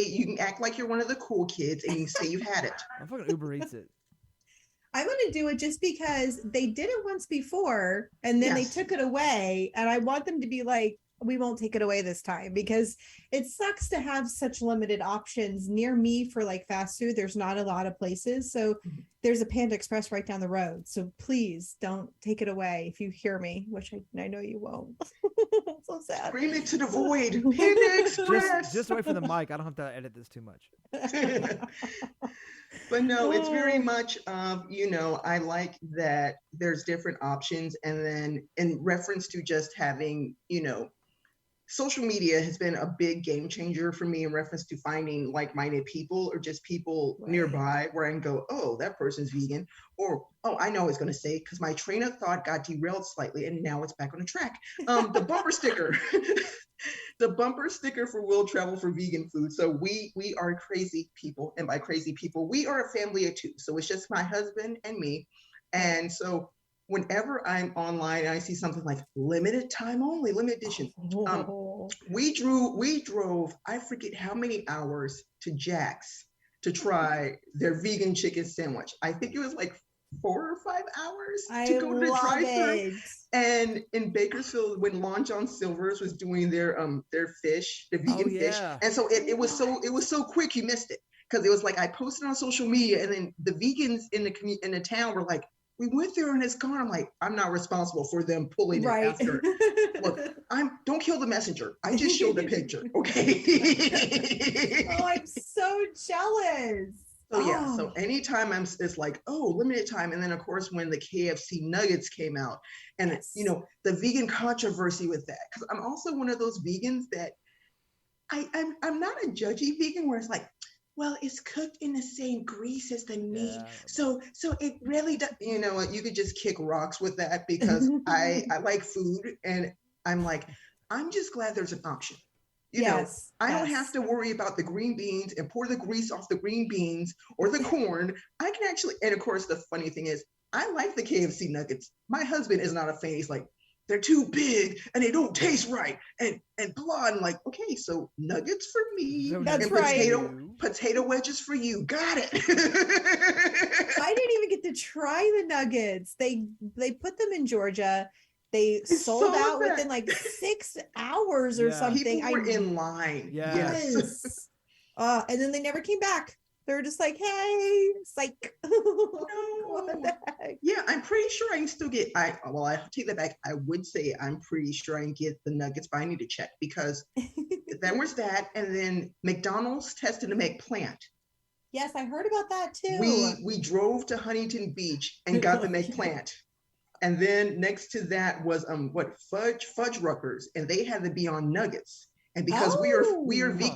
you can act like you're one of the cool kids and you can say you've had it. I'm fucking Uber Eats it. I'm going to do it just because they did it once before and then they took it away. And I want them to be like, we won't take it away this time, because it sucks to have such limited options near me for like fast food. There's not a lot of places. So there's a Panda Express right down the road. So please don't take it away if you hear me, which I know you won't. So sad. Scream it to the void. Panda Express. Just wait for the mic. I don't have to edit this too much. But no, it's very much, I like that there's different options. And then in reference to just having, social media has been a big game changer for me in reference to finding like-minded people or just people nearby where I can go, oh, that person's vegan. Or, oh, I know I was going to say, because my train of thought got derailed slightly and now it's back on the track. The bumper sticker. The bumper sticker for Will Travel for Vegan Food. So we are crazy people. And by crazy people, we are a family of two. So it's just my husband and me. And so whenever I'm online and I see something like limited time only, limited edition, we drove, I forget how many hours to Jack's to try their vegan chicken sandwich. I think it was like 4 or 5 hours to go to the drive-thru. And in Bakersfield, when Long John Silver's was doing their fish, the vegan fish, and so it was so quick you missed it, because it was like I posted on social media, and then the vegans in the town were like, we went there and it's gone. I'm like, I'm not responsible for them pulling it after. Look, don't kill the messenger. I just showed the picture, okay? Oh, I'm so jealous. So yeah, so anytime it's like, oh, limited time. And then of course, when the KFC nuggets came out and the vegan controversy with that, because I'm also one of those vegans that I'm not a judgy vegan where it's like, well, it's cooked in the same grease as the meat. Yeah. So it really does, you could just kick rocks with that, because I like food and I'm like, I'm just glad there's an option. I don't have to worry about the green beans and pour the grease off the green beans or the corn. I can actually, and of course, the funny thing is, I like the KFC nuggets. My husband is not a fan. He's like, they're too big and they don't taste right and blah. I'm like, okay, so nuggets for me. That's and right. Potato wedges for you. Got it. I didn't even get to try the nuggets. They put them in Georgia. They sold out within like 6 hours or something. People were in line. Yes. And then they never came back. They were just like, hey, psych. What the heck? Yeah, I'm pretty sure I can still get, I take that back. I would say I'm pretty sure I can get the nuggets, but I need to check, because then was that. And then McDonald's tested to make plant. Yes, I heard about that too. We drove to Huntington Beach and got the make plant. And then next to that was fudge Ruckers, and they had the Beyond Nuggets. And because we are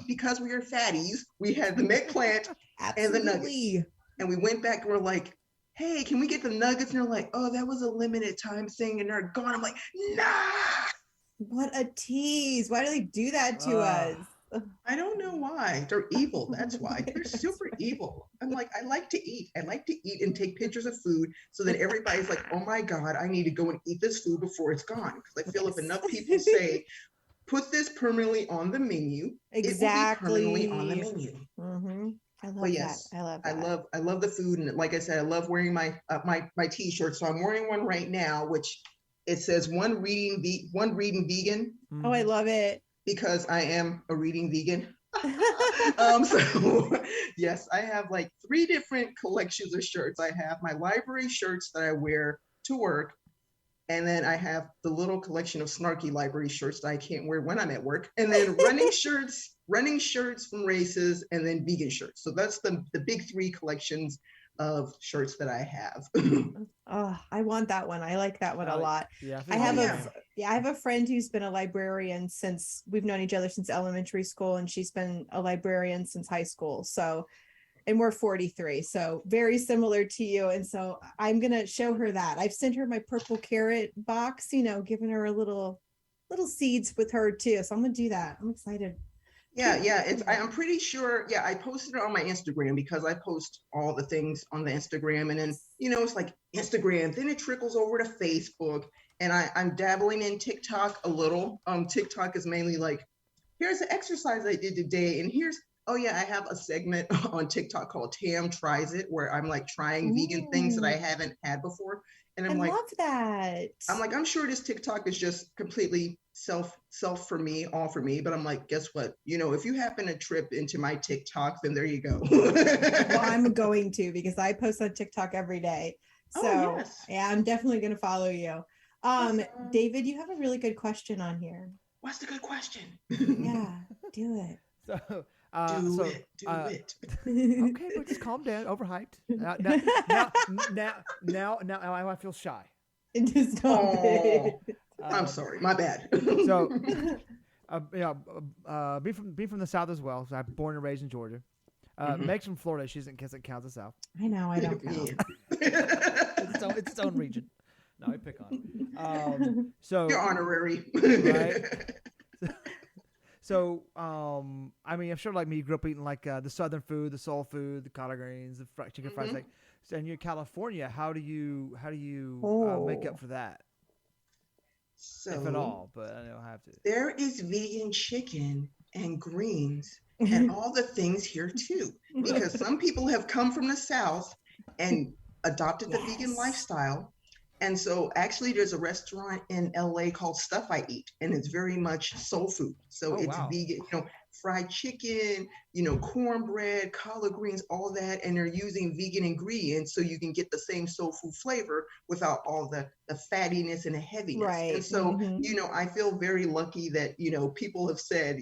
because we are fatties, we had the McPlant and the nuggets. And we went back and we're like, hey, can we get the nuggets? And they're like, oh, that was a limited time thing and they're gone. I'm like, nah. What a tease. Why do they do that to us? I don't know why. They're evil. That's why. They're super evil. I'm like, I like to eat. I like to eat and take pictures of food so that everybody's like, oh my God, I need to go and eat this food before it's gone. Because I feel if enough people say, put this permanently on the menu. Exactly. It will be permanently on the menu. Mm-hmm. I love But yes, that. I love that. I love the food, and like I said, I love wearing my T-shirt. So I'm wearing one right now, which it says one reading vegan. Oh, I love it. Because I am a reading vegan. So yes, I have like 3 different collections of shirts. I have my library shirts that I wear to work. And then I have the little collection of snarky library shirts that I can't wear when I'm at work. And then running shirts from races, and then vegan shirts. So that's the big 3 collections of shirts that I have. Oh, I want that one. I like that one a lot. Yeah, I have a friend who's been a librarian since we've known each other since elementary school, and she's been a librarian since high school. So, and we're 43, so very similar to you. And so I'm gonna show her that. I've sent her my purple carrot box, giving her a little seeds with her too. So I'm gonna do that. I'm excited. Yeah. I'm pretty sure. Yeah, I posted it on my Instagram because I post all the things on the Instagram, and then it's like Instagram, then it trickles over to Facebook, and I'm dabbling in TikTok a little. TikTok is mainly like, here's the exercise I did today, and I have a segment on TikTok called Tam Tries It, where I'm like trying vegan things that I haven't had before, and I love that. I'm sure this TikTok is just completely self for me, all for me. But I'm like, guess what? If you happen to trip into my TikTok, then there you go. Well, I'm going to, because I post on TikTok every day. So yeah, I'm definitely going to follow you. David, you have a really good question on here. What's the good question? Yeah, do it. Do it. Okay, but just calm down. Overhyped. Now I feel shy. Just calm. I'm sorry, my bad. So, being from the South as well. So I'm born and raised in Georgia. Meg's from Florida. She doesn't count the South. I know. I don't count. It's its own region. No, I pick on it. So you're honorary, right? So, I'm sure like me, you grew up eating like the Southern food, the soul food, the collard greens, the chicken fried steak. So, and you're in California. How do you make up for that? So, if at all, but I don't have to. There is vegan chicken and greens and all the things here too, because some people have come from the South and adopted the vegan lifestyle. And so actually there's a restaurant in LA called Stuff I Eat, and it's very much soul food. So it's vegan, fried chicken, cornbread, collard greens, all that. And they're using vegan ingredients so you can get the same soul food flavor without all the fattiness and the heaviness. Right. And so, I feel very lucky that, people have said,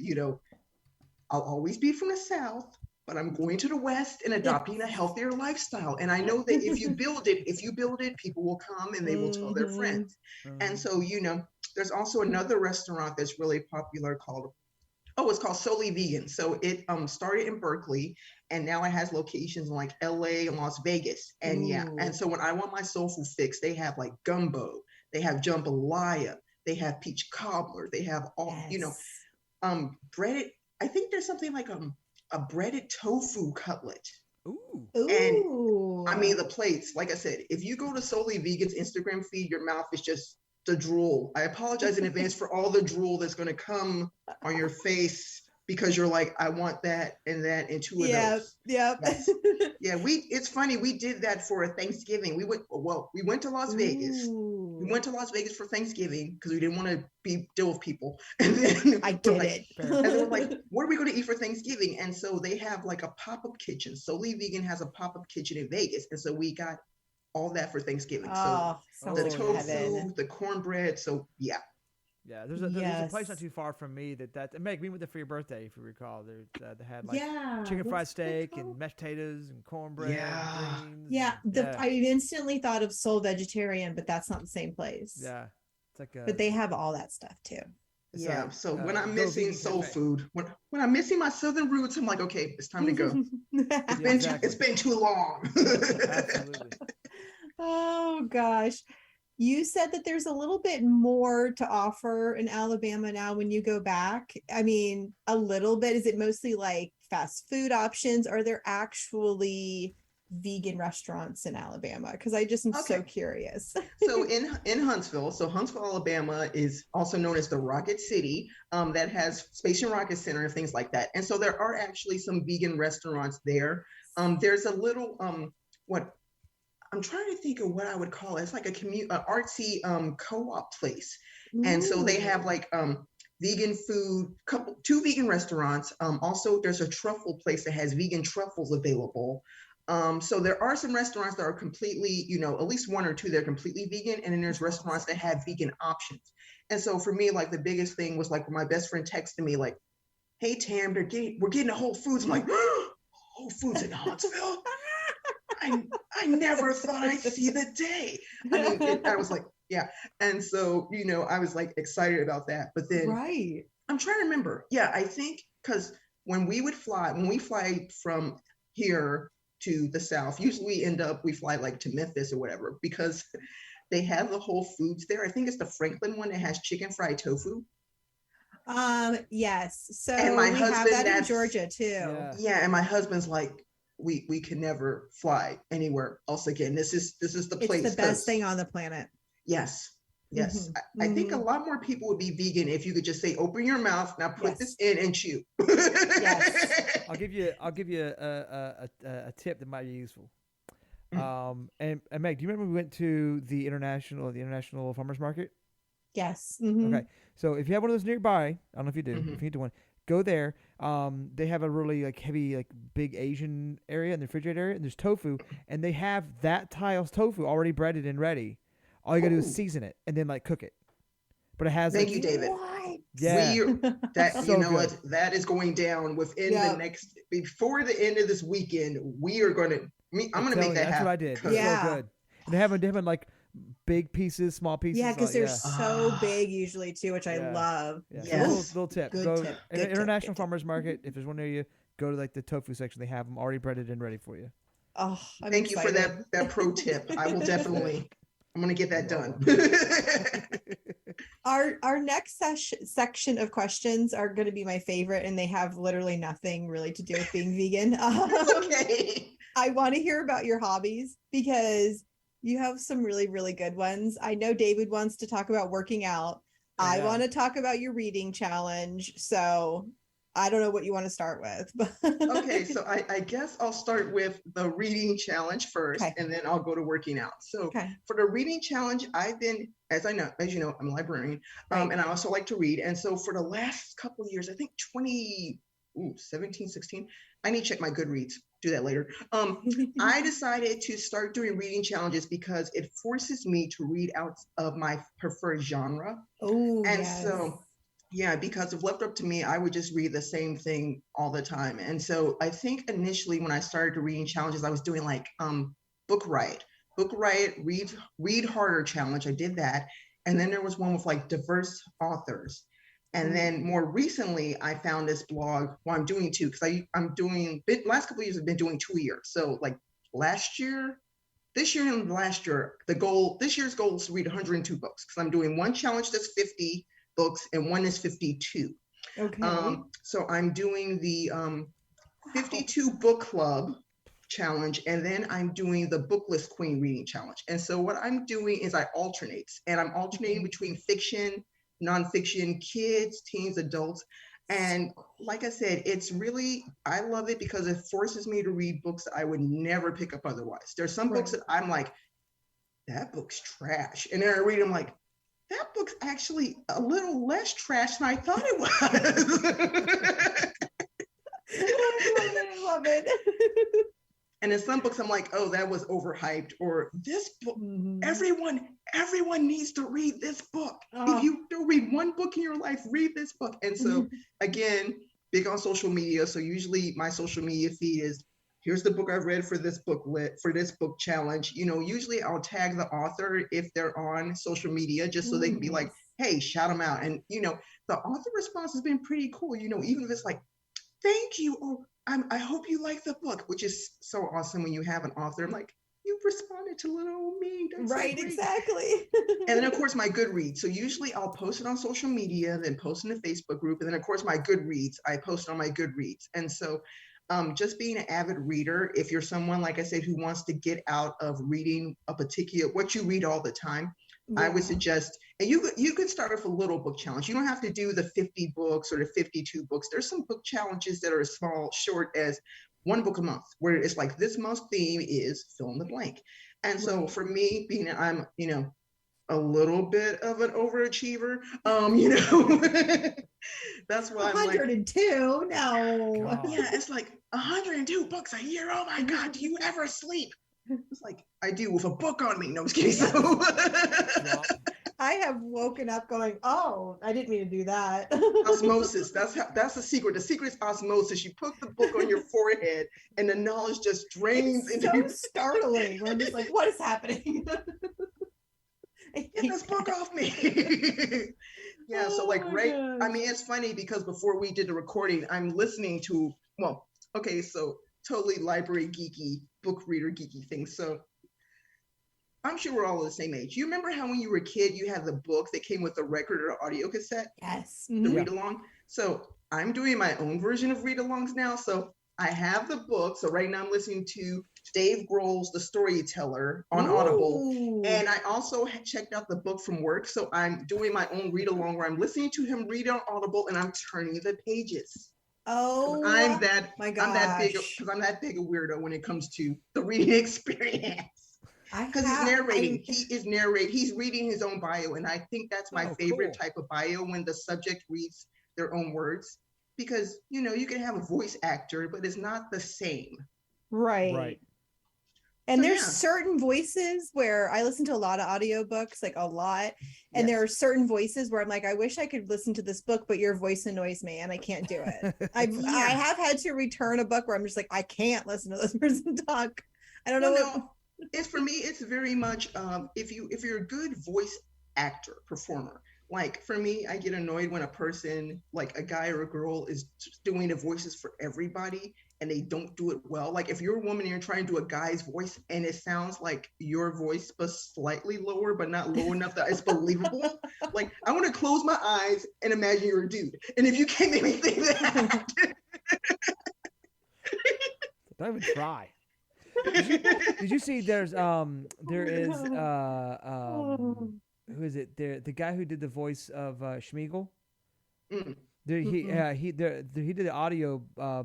I'll always be from the South, but I'm going to the West and adopting a healthier lifestyle. And I know that if you build it, people will come and they will tell their friends. And so, there's also another restaurant that's really popular it's called Solely Vegan. So it started in Berkeley, and now it has locations in like LA and Las Vegas. And and so when I want my soul food fix, they have like gumbo, they have jambalaya, they have peach cobbler, they have all, breaded. I think there's something like a breaded tofu cutlet. Ooh. And I mean, the plates, like I said, if you go to Solely Vegan's Instagram feed, your mouth is just the drool. I apologize in advance for all the drool that's going to come on your face, because you're like, I want that and 2 of those. Yep. Yes. Yeah, it's funny. We did that for a Thanksgiving. We went to Las Vegas. We went to Las Vegas for Thanksgiving because we didn't want to deal with people. And then I get it. And they were like, what are we going to eat for Thanksgiving? And so they have like a pop-up kitchen. Solely Vegan has a pop-up kitchen in Vegas. And so we got all that for Thanksgiving. So the tofu, the cornbread. So yeah. Yeah, there's a place not too far from me that Meg, we went there for your birthday, if you recall. They had like chicken fried steak and mashed potatoes and cornbread. And greens I instantly thought of Soul Vegetarian, but that's not the same place. Yeah, it's like but they have all that stuff too. Yeah. So when I'm missing soul food, when I'm missing my Southern roots, I'm like, okay, it's time to go. It's been too long. Absolutely. Oh gosh. You said that there's a little bit more to offer in Alabama now when you go back. I mean, a little bit. Is it mostly like fast food options? Are there actually vegan restaurants in Alabama? Because I just am so curious. So in Huntsville, Huntsville, Alabama is also known as the Rocket City, that has Space and Rocket Center and things like that. And so there are actually some vegan restaurants there. There's a little what I'm trying to think of what I would call it. It's like a artsy co-op place. Ooh. And so they have like vegan food, two vegan restaurants. Also, there's a truffle place that has vegan truffles available. So there are some restaurants that are completely, at least one or two that are completely vegan, and then there's restaurants that have vegan options. And so for me, like the biggest thing was like my best friend texted me like, "Hey Tam, we're getting to Whole Foods." I'm like, Whole Foods in Huntsville? I never thought I'd see the day. I mean, I was like, yeah. And so, I was like excited about that. But then I'm trying to remember. Yeah, I think because when we fly from here to the South, usually we fly like to Memphis or whatever, because they have the Whole Foods there. I think it's the Franklin one that has chicken fried tofu. Yes. So and we have that in Georgia too. Yeah. And my husband's like, we can never fly anywhere else again. This is the place. It's the best thing on the planet. Yes. Mm-hmm. I think a lot more people would be vegan if you could just say, open your mouth, now put this in and chew. Yes. I'll give you a tip that might be useful. And Meg, do you remember we went to the international farmers market? Yes. Mm-hmm. Okay. So if you have one of those nearby, I don't know if you do, if you need one, go there. They have a really like heavy, like big Asian area in the refrigerator area, and there's tofu, and they have that Tile's tofu already breaded and ready. All you gotta do is season it and then like cook it. But it has. Thank you, David. What? Yeah. What? That is going down within before the end of this weekend. We are gonna. I'm gonna make that happen. That's what I did. Yeah. So good. And they have like big pieces, small pieces. Yeah, because they're so big usually too, which I love. Yeah. Yes. Little tip. Go International Farmers Market. If there's one near you, go to like the tofu section. They have them already breaded and ready for you. Oh, thank you for that pro tip. I will definitely. I'm gonna get that done. Our next section of questions are going to be my favorite, and they have literally nothing really to do with being vegan. Okay. I want to hear about your hobbies because you have some really, really good ones. I know David wants to talk about working out. Yeah. I want to talk about your reading challenge. So I don't know what you want to start with. Okay, so I guess I'll start with the reading challenge first, and then I'll go to working out. So for the reading challenge, I've been, as you know, I'm a librarian, and I also like to read. And so for the last couple of years, I think 17, 16, I need to check my Goodreads. Do that later. I decided to start doing reading challenges because it forces me to read out of my preferred genre. Oh, and so, yeah, because if left up to me, I would just read the same thing all the time. And so I think initially when I started reading challenges, I was doing like book riot, read harder challenge. I did that. And then there was one with like diverse authors. And then more recently, I found this blog. Well, I'm doing two because I'm doing last couple of years. I've been doing 2 years. So like this year and last year, this year's goal is to read 102 books because I'm doing one challenge that's 50 books and one is 52. Okay. So I'm doing the 52 book club challenge, and then I'm doing the Booklist Queen reading challenge. And so what I'm doing is I alternate, and I'm alternating between fiction, nonfiction, kids, teens, adults. And like I said, I love it because it forces me to read books that I would never pick up otherwise. There's some books that I'm like, that book's trash. And then I read them like, that book's actually a little less trash than I thought it was. I love it. And in some books, I'm like, oh, that was overhyped. Or this book, everyone needs to read this book. If you don't read one book in your life, read this book. And so, again, big on social media. So usually my social media feed is, here's the book I've read for this book challenge. Usually I'll tag the author if they're on social media, just so they can be like, hey, shout them out. And, the author response has been pretty cool. Even if it's like, thank you. Oh, I hope you like the book, which is so awesome when you have an author. I'm like, you responded to little old me. That's right, so exactly. And then, of course, my Goodreads. So usually I'll post it on social media, then post in the Facebook group. And then, of course, my Goodreads, I post on my Goodreads. And so just being an avid reader, if you're someone, like I said, who wants to get out of reading a particular, what you read all the time, I would suggest, and you could start with a little book challenge. You don't have to do the 50 books or the 52 books. There's some book challenges that are as small, short as one book a month, where it's like this month's theme is fill in the blank. And so for me, being I'm, a little bit of an overachiever, that's why I'm 102. No. God. yeah, it's like 102 books a year. Oh my God, do you ever sleep? It's like, I do, with a book on me. No, I'm just kidding. So I have woken up going, oh, I didn't mean to do that. osmosis. That's the secret. The secret is osmosis. You put the book on your forehead and the knowledge just drains It's into so you. startling. We're just like, what is happening? Get this book off me. Yeah, so like I mean, it's funny because before we did the recording, I'm listening to, well, okay, so totally library geeky, book reader geeky thing. So I'm sure we're all the same age. You remember how when you were a kid, you had the book that came with a record or audio cassette? Yes. The read along. So I'm doing my own version of read alongs now. So I have the book. So right now I'm listening to Dave Grohl's The Storyteller on Audible. And I also checked out the book from work. So I'm doing my own read along where I'm listening to him read on Audible and I'm turning the pages. Oh, I'm that big, gosh. because I'm that big a weirdo when it comes to the reading experience. Because he's narrating. He is narrating. He's reading his own bio. And I think that's my favorite type of bio, when the subject reads their own words. Because, you can have a voice actor, but it's not the same. Right. And So, there's certain voices where I listen to a lot of audiobooks, like a lot. And there are certain voices where I'm like, I wish I could listen to this book, but your voice annoys me and I can't do it. I have had to return a book where I'm just like, I can't listen to this person talk. I don't know. It's for me, it's very much if you're a good voice actor, performer. Like for me, I get annoyed when a person, like a guy or a girl, is doing the voices for everybody and they don't do it well. Like if you're a woman and you're trying to do a guy's voice and it sounds like your voice but slightly lower, but not low enough that it's believable. Like I want to close my eyes and imagine you're a dude. And if you can't make me think that, don't even try. Did you see there is who is it? The guy who did the voice of Schmeagol. He did the audio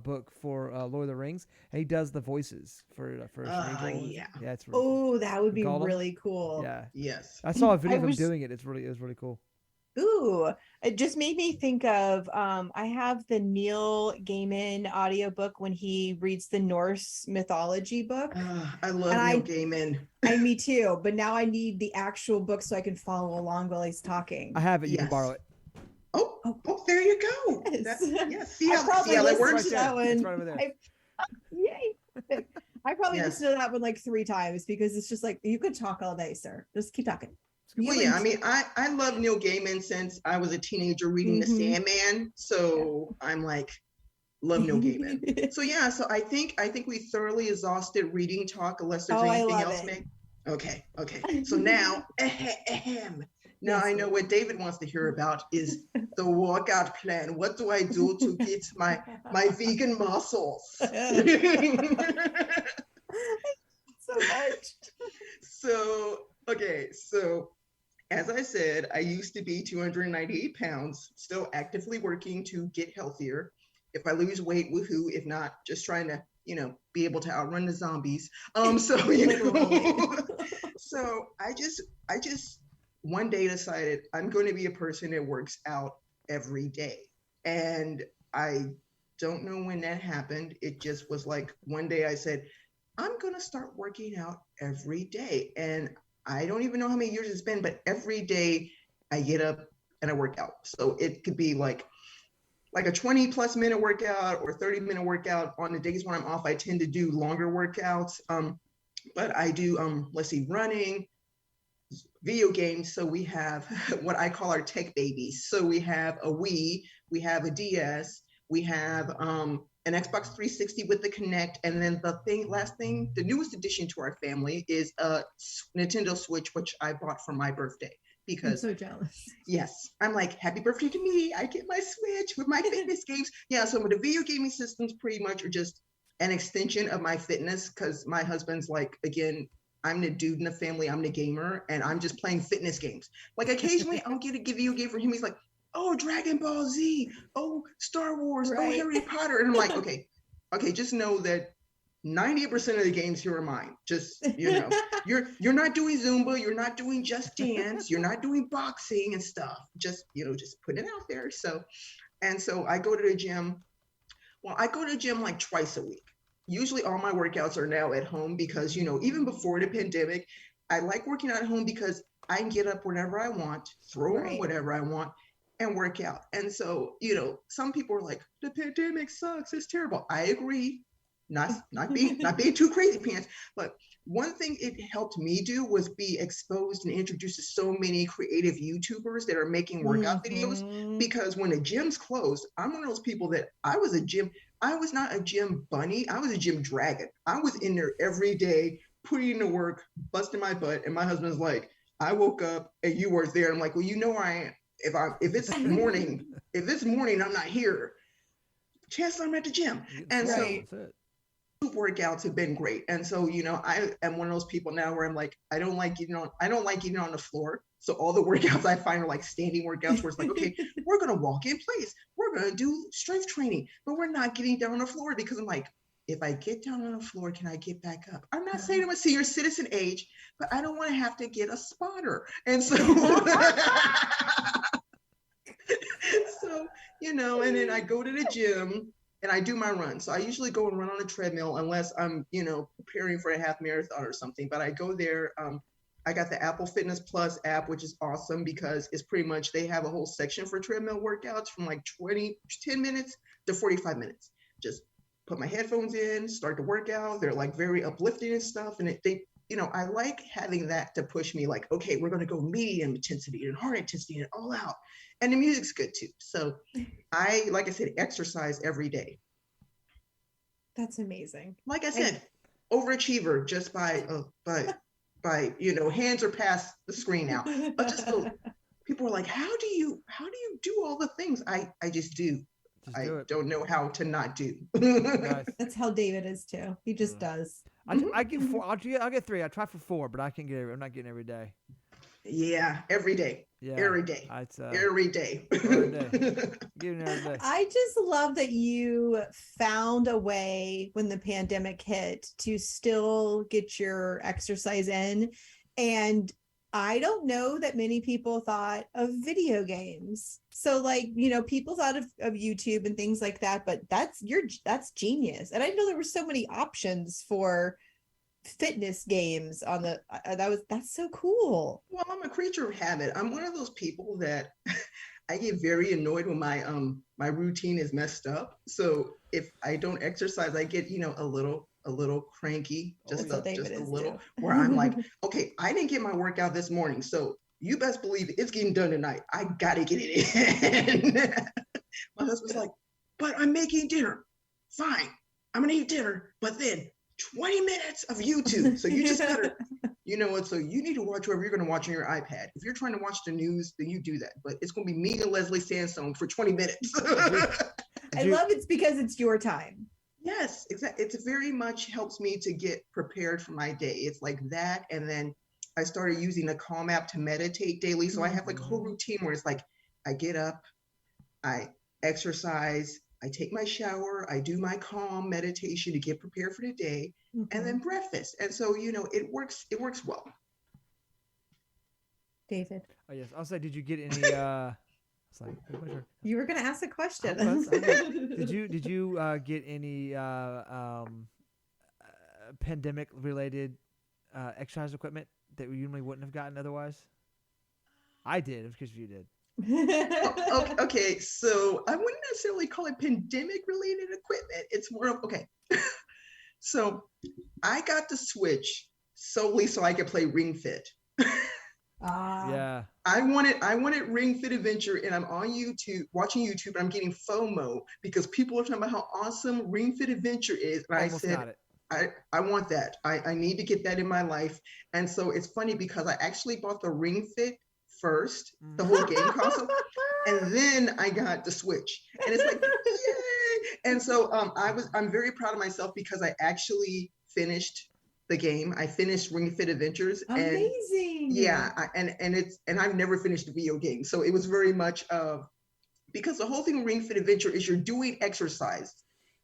book for Lord of the Rings, and he does the voices for Schmeagol. Yeah, it's really cool. That would be really cool. Yeah. Yes. I saw a video of him doing it. It was really cool. Ooh, it just made me think of I have the Neil Gaiman audiobook when he reads the Norse mythology book. I love Neil Gaiman. Me too, but now I need the actual book so I can follow along while he's talking. I have it. You can borrow it. Oh, there you go. Yes. See how that works? That one. It's right over there. Yay. I probably listened to that one like 3 times because it's just like, you could talk all day, sir. Just keep talking. Well, yeah, I mean, I love Neil Gaiman since I was a teenager reading The Sandman. So I'm like, love Neil Gaiman. So yeah, so I think we thoroughly exhausted reading talk, unless there's anything else. Okay. So now, now I know what David wants to hear about is the workout plan. What do I do to get my vegan muscles? So much. So as I said, I used to be 298 pounds, still actively working to get healthier. If I lose weight, woohoo. If not, just trying to, be able to outrun the zombies. So I just one day decided I'm going to be a person that works out every day. And I don't know when that happened. It just was like one day I said, I'm going to start working out every day. And I don't even know how many years it's been, but every day I get up and I work out. So it could be like a 20+ minute workout or 30-minute workout. On the days when I'm off, I tend to do longer workouts. But I do, running, video games. So we have what I call our tech babies. So we have a Wii, we have a DS, we have an Xbox 360 with the Kinect, and then the newest addition to our family is a Nintendo Switch, which I bought for my birthday. Because I'm so jealous. Yes, I'm like, happy birthday to me. I get my Switch with my fitness games. Yeah, so the video gaming systems pretty much are just an extension of my fitness, because my husband's like, again, I'm the dude in the family, I'm the gamer, and I'm just playing fitness games. Like occasionally I'll get a video game for him. He's like, oh, Dragon Ball Z, oh, Star Wars, oh, Harry Potter. And I'm like, okay, just know that 90% of the games here are mine. Just, you're not doing Zumba, you're not doing Just Dance, you're not doing boxing and stuff. Just, just put it out there. So I go to the gym. Well, I go to the gym like twice a week. Usually all my workouts are now at home because, even before the pandemic, I like working out at home because I can get up whenever I want, throw on whatever I want, and work out. And so, some people are like, the pandemic sucks, it's terrible. I agree. Not being too crazy pants, but one thing it helped me do was be exposed and introduced to so many creative YouTubers that are making workout videos. Because when the gyms closed, I'm one of those people that I was not a gym bunny, I was a gym dragon. I was in there every day, putting in the work, busting my butt, and my husband's like, I woke up and you weren't there. I'm like, well, where I am. If it's morning, I'm not here. Chances I'm at the gym. And so workouts have been great. And so, I am one of those people now where I'm like, I don't like getting on the floor. So all the workouts I find are like standing workouts where it's like, okay, we're going to walk in place. We're going to do strength training, but we're not getting down on the floor, because I'm like, if I get down on the floor, can I get back up? I'm not saying I'm a senior citizen age, but I don't want to have to get a spotter. And so, and then I go to the gym and I do my run. So I usually go and run on a treadmill unless I'm, preparing for a half marathon or something. But I go there. I got the Apple Fitness Plus app, which is awesome because it's pretty much, they have a whole section for treadmill workouts from like 10 minutes to 45 minutes. Just put my headphones in, start the workout. They're like very uplifting and stuff. And I like having that to push me like, okay, we're going to go medium intensity and hard intensity and all out. And the music's good too. So like I said, exercise every day. That's amazing. Like I said, overachiever just by hands are past the screen now. But just people are like, how do you do all the things? I just do. I don't know how to not do. That's how David is too. He just does. I get 4. I'll get 3. I try for 4, but I'm not getting every day. Yeah, every day. Yeah, every day. Every day. Every day. I just love that you found a way when the pandemic hit to still get your exercise in. And I don't know that many people thought of video games. So people thought of YouTube and things like that, but that's genius. And I know there were so many options for fitness games on the that's so cool. Well, I'm a creature of habit. I'm one of those people that I get very annoyed when my routine is messed up. So if I don't exercise, I get a little cranky, just a little too. Where I'm like, okay, I didn't get my workout this morning, so you best believe it's getting done tonight. I gotta get it in. My husband's like, but I'm making dinner. Fine, I'm gonna eat dinner, but then 20 minutes of YouTube. So you just gotta, so you need to watch whatever you're gonna watch on your iPad. If you're trying to watch the news, then you do that. But it's gonna be me and Leslie Sansone for 20 minutes. I love it's because it's your time. Yes, exactly. It's very much helps me to get prepared for my day. It's like that. And then I started using the Calm app to meditate daily. So I have like a whole routine where it's like, I get up, I exercise, I take my shower, I do my Calm meditation to get prepared for the day, and then breakfast. And so, it works well. David. Oh yes. I'll say, did you get any you were going to ask a question. Did you get any pandemic related exercise equipment that we normally wouldn't have gotten otherwise? I did, of course you did. Okay, so I wouldn't necessarily call it pandemic related equipment. It's more of, okay. So I got the Switch solely so I could play Ring Fit. Yeah. I wanted Ring Fit Adventure, and I'm on YouTube, watching YouTube, and I'm getting FOMO because people are talking about how awesome Ring Fit Adventure is. And I said, I want that. I need to get that in my life. And so it's funny because I actually bought the Ring Fit first, the whole game console, and then I got the Switch. And it's like, yay! And so I'm very proud of myself because I actually finished the game. I finished Ring Fit Adventures. Amazing. And yeah, and I've never finished a video game. So it was very much because the whole thing with Ring Fit Adventure is you're doing exercise.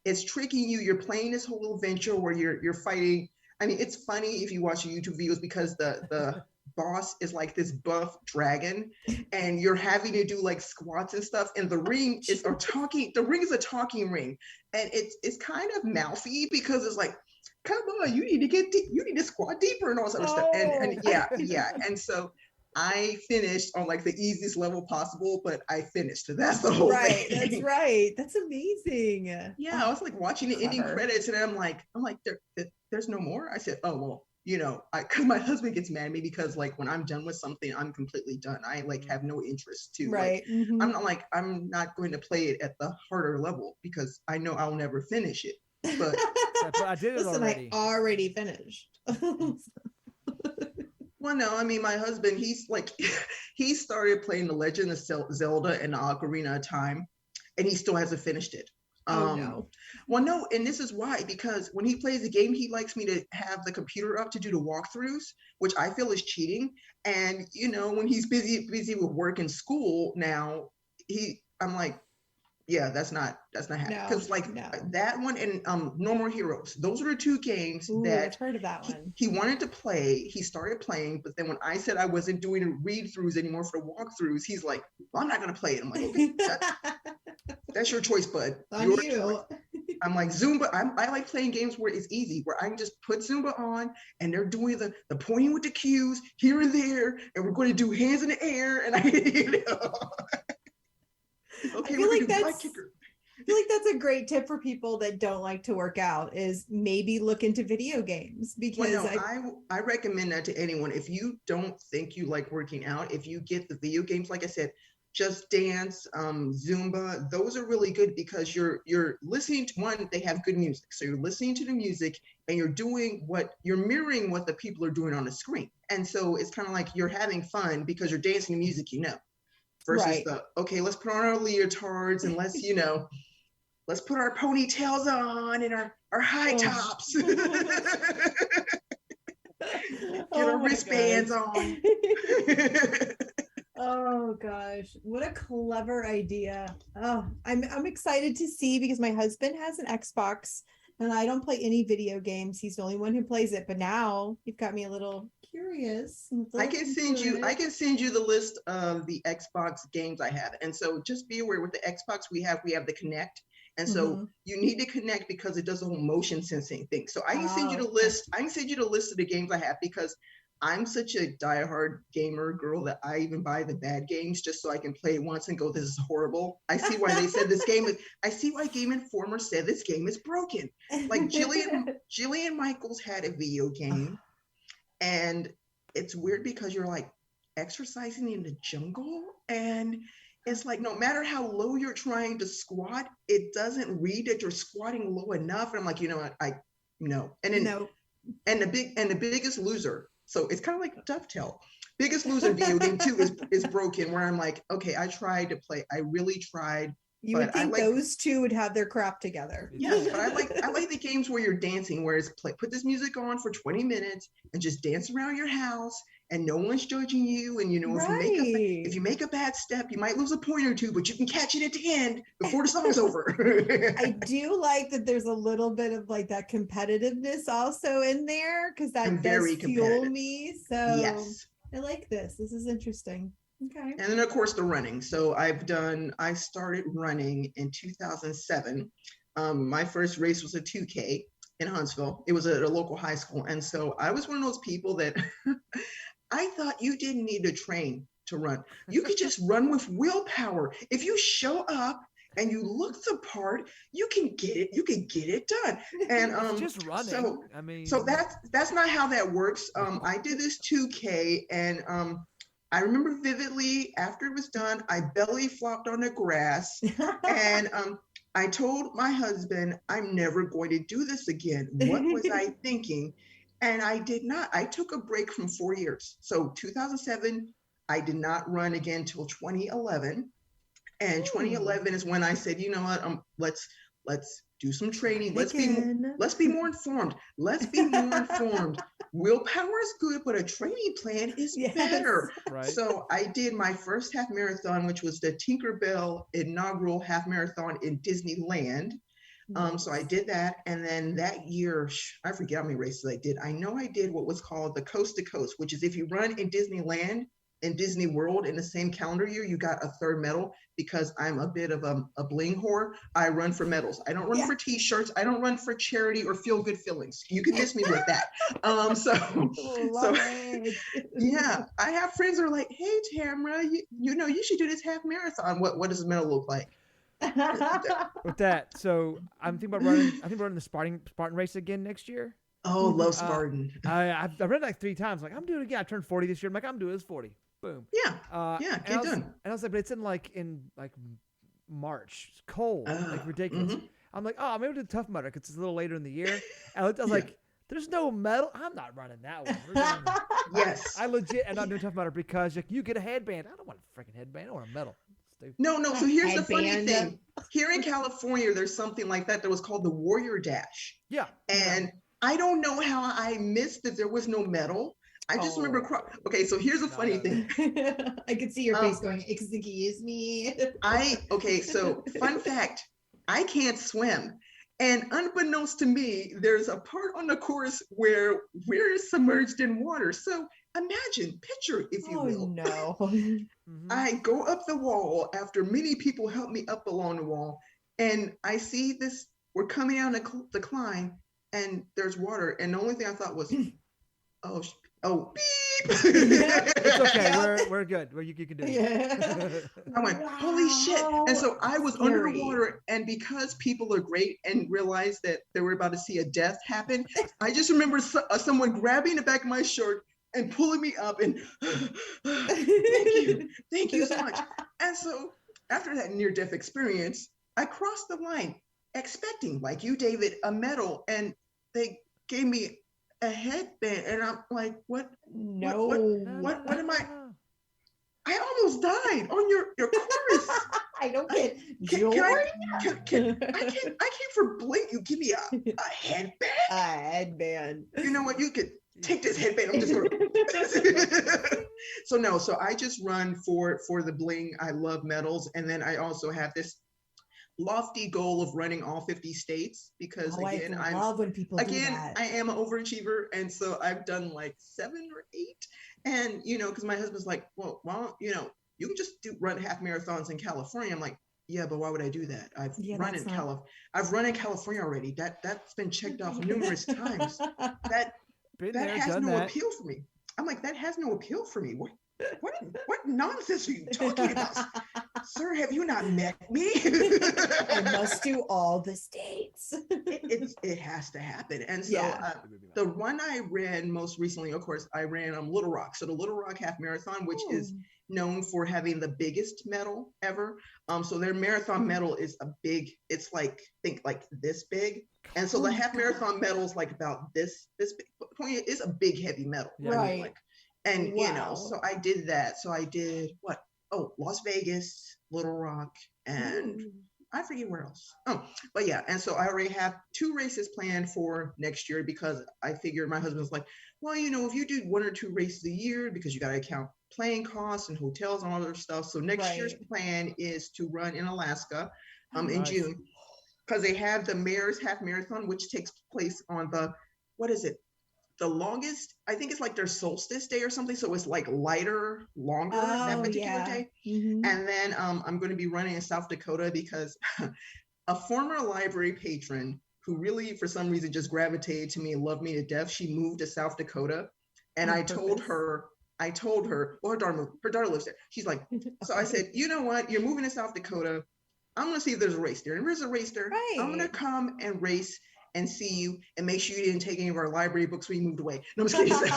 It's tricking you. You're playing this whole adventure where you're fighting. I mean, it's funny if you watch YouTube videos because the boss is like this buff dragon, and you're having to do like squats and stuff. And the ring is a talking. The ring is a talking ring, and it's kind of mouthy because it's like, come on, you need to squat deeper and all this other stuff. And yeah. And so I finished on like the easiest level possible, but I finished. That's the whole thing. That's right. That's amazing. Yeah, I was like watching the ending credits, and I'm like, there's no more. I said, oh well, because my husband gets mad at me because like when I'm done with something, I'm completely done. I like have no interest to. Right. Like, I'm not going to play it at the harder level because I know I'll never finish it. But I did it already. I already finished. Well, no, I mean, my husband, he started playing The Legend of Zelda and the Ocarina of Time, and he still hasn't finished it. No. Well, no, and this is why, because when he plays the game, he likes me to have the computer up to do the walkthroughs, which I feel is cheating. And, when he's busy with work and school now, I'm like, yeah, that's not happening. Because that one and No More Heroes, those are the two games that I've heard of that one. He wanted to play. He started playing, but then when I said I wasn't doing read-throughs anymore for the walkthroughs, he's like, well, I'm not going to play it. I'm like, okay, that's your choice, bud. On you. I'm like, Zumba. I like playing games where it's easy, where I can just put Zumba on and they're doing the pointing with the cues here and there, and we're going to do hands in the air, and okay, I feel like that's a great tip for people that don't like to work out, is maybe look into video games, because I recommend that to anyone. If you don't think you like working out, if you get the video games, like I said, Just Dance, Zumba, those are really good because you're listening to one, they have good music. So you're listening to the music and you're mirroring what the people are doing on the screen. And so it's kind of like you're having fun because you're dancing to music, versus okay, let's put on our leotards and let's put our ponytails on and our high tops. Get our wristbands on. Oh gosh, what a clever idea. Oh, I'm excited to see, because my husband has an Xbox and I don't play any video games. He's the only one who plays it, but now you've got me a little curious. I can send you the list of the Xbox games I have. And so just be aware, with the Xbox we have the Connect. And so you need to connect because it does the whole motion sensing thing. So I can send you the list. I can send you the list of the games I have, because I'm such a diehard gamer girl that I even buy the bad games just so I can play it once and go, this is horrible. I see why they said this game is, I see why Game Informer said this game is broken. Like Jillian Michaels had a video game, and it's weird because you're like exercising in the jungle, and it's like, no matter how low you're trying to squat, it doesn't read that you're squatting low enough. And I'm like, no. And then, and the biggest loser. So it's kind of like Dovetail. Biggest Loser video game too is broken, where I'm like, okay, I tried to play. I really tried. You would think those two would have their crap together. Yes, but I like the games where you're dancing, where it's put this music on for 20 minutes and just dance around your house and no one's judging you. And if you make a bad step, you might lose a point or two, but you can catch it at the end before the song's over. I do like that there's a little bit of like that competitiveness also in there, because that does fuel me. So yes. I like this. This is interesting. Okay. And then of course the running. So I started running in 2007. My first race was a 2K in Huntsville. It was at a local high school. And so I was one of those people that I thought you didn't need to train to run. You could just run with willpower. If you show up and you look the part, you can get it. You can get it done. And it's just running. So that's not how that works. I did this 2K, and I remember vividly, after it was done, I belly flopped on the grass, and I told my husband, I'm never going to do this again. What was I thinking? And I did not. I took a break from 4 years. So 2007, I did not run again till 2011. And 2011 is when I said, you know what, let's do some training. Let's Again. be more informed. Let's be more informed. Willpower is good, but a training plan is Yes. better. Right. So I did my first half marathon, which was the Tinkerbell inaugural half marathon in Disneyland. So I did that, and then that year, I forget how many races I did. I know I did what was called the Coast to Coast, which is if you run in Disneyland and Disney World in the same calendar year, you got a third medal. Because I'm a bit of a bling whore, I run for medals. I don't run for T-shirts. I don't run for charity or feel good feelings. You can miss me with that. Yeah, I have friends who are like, "Hey, Tamara, you know you should do this half marathon. What does the medal look like?" With that, so I'm thinking about running. I think we're running the Spartan race again next year. Oh, love Spartan. I've read it like 3 times. Like, I'm doing it again. I turned 40 this year. I'm like, I'm doing this 40. Boom. Yeah, get done. And I was like, but it's in March. It's cold, like ridiculous. Mm-hmm. I'm like, oh, maybe we'll do the Tough Mudder because it's a little later in the year. And I was like, there's no medal. I'm not running that one. Yes. I legit am not doing Tough Mudder because you get a headband. I don't want a freaking headband. I want a medal. No. So here's the funny thing. Here in California, there's something like that was called the Warrior Dash. Yeah. And I don't know how I missed that there was no medal. I just remember. Okay, so here's a funny thing. I could see your face going, "Excuse me." So fun fact: I can't swim, and unbeknownst to me, there's a part on the course where we're submerged in water. So picture, if you will. No. I go up the wall after many people help me up along the wall, and I see this. We're coming down the climb, and there's water, and the only thing I thought was, oh, beep. It's okay. We're good. You can do it. Yeah. I went, holy shit. And so I was under the water, and because people are great and realized that they were about to see a death happen, I just remember someone grabbing the back of my shirt and pulling me up and thank you so much. And so after that near-death experience, I crossed the line expecting, like you, David, a medal, and they gave me a headband, and I'm like, what? No. What am I? I almost died on your course. I don't get I came for bling. You give me a headband. A headband. You know what? You could take this headband. I'm just going. So I just run for the bling. I love medals, and then I also have this lofty goal of running all 50 states because again, I love when people do that. I am an overachiever, and so I've done like 7 or 8, and because my husband's like, well, you can just run half marathons in California. I'm like, yeah, but why would I do that? I've run in California already. That's been checked off numerous times. That has no appeal for me. I'm like, that has no appeal for me. What nonsense are you talking about? Sir, have you not met me? I must do all the states. It has to happen. And so the one I ran most recently, of course, I ran Little Rock. So the Little Rock Half Marathon, which is known for having the biggest medal ever. So their marathon medal is it's like, think like this big. And so the half marathon medal is like about this big. It's a big, heavy medal. Right. And so I did that. So I did Las Vegas, Little Rock, and I forget where else. But yeah. And so I already have 2 races planned for next year because I figured my husband's like, well, if you do 1 or 2 races a year, because you got to account plane costs and hotels and all other stuff. So next year's plan is to run in Alaska in June, because they have the Mayor's Half Marathon, which takes place on the longest, I think it's like their solstice day or something. So it's like longer that particular day. Mm-hmm. And then I'm going to be running in South Dakota because a former library patron who really, for some reason, just gravitated to me and loved me to death. She moved to South Dakota. And I told her, well, her daughter lives there. She's like, so I said, you know what? You're moving to South Dakota. I'm going to see if there's a race there. And there's a race there. Right. I'm going to come and race and see you and make sure you didn't take any of our library books when you moved away. No, I'm just kidding.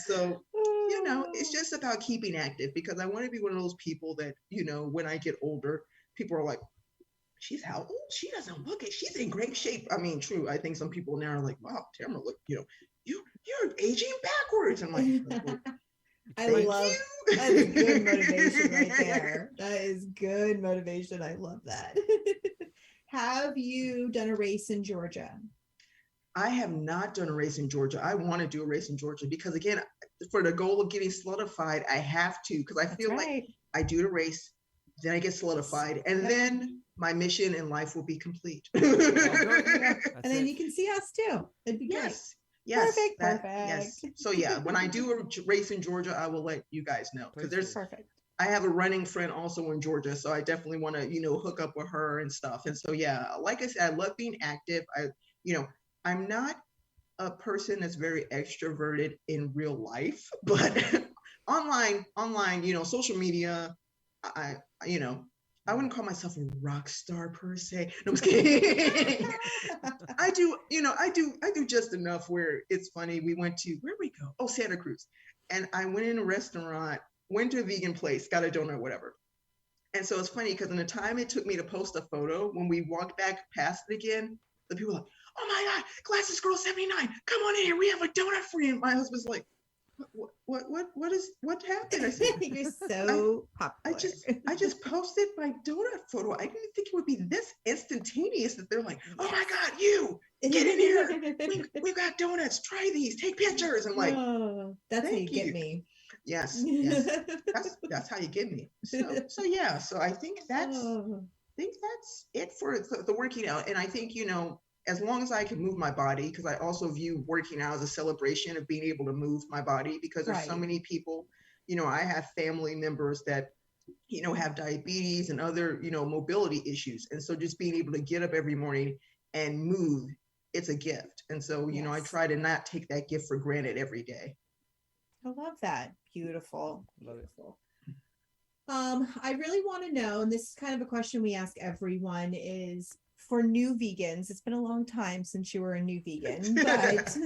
So it's just about keeping active, because I want to be one of those people that, when I get older, people are like, she's how old? She doesn't look it. She's in great shape. I mean, true. I think some people now are like, wow, Tamara, look, you're aging backwards. I'm like, That's good motivation right there. That is good motivation. I love that. Have you done a race in Georgia? I have not done a race in Georgia. I want to do a race in Georgia because, again, for the goal of getting solidified, I have to, because I feel like I do the race, then I get solidified, and then my mission in life will be complete. And then you can see us too. It'd be great. Yes. Perfect. Yes. So yeah, when I do a race in Georgia, I will let you guys know, because there's perfect. I have a running friend also in Georgia, so I definitely want to, hook up with her and stuff. And so yeah, like I said, I love being active. I'm not a person that's very extroverted in real life, but online, social media, I wouldn't call myself a rock star per se. No, I'm just kidding. I do just enough where it's funny. We went to, where'd we go? Oh, Santa Cruz. And I went in a restaurant, went to a vegan place, got a donut, whatever. And so it's funny because in the time it took me to post a photo, when we walked back past it again, the people were like, oh my God, Glasses Girl 79, come on in here. We have a donut for you. And my husband's like, what happened? I said, you're so popular. I just posted my donut photo. I didn't think it would be this instantaneous that they're like, oh my God, you get in here. We've got donuts. Try these. Take pictures. I'm like, that's how you get me. Yes. That's how you get me. So yeah. So I think that's it for the working out. And I think, as long as I can move my body, because I also view working out as a celebration of being able to move my body, because there's so many people, I have family members that, have diabetes and other, mobility issues. And so just being able to get up every morning and move, it's a gift. And so, I try to not take that gift for granted every day. I love that. Beautiful. I really want to know, and this is kind of a question we ask everyone, is for new vegans. It's been a long time since you were a new vegan, but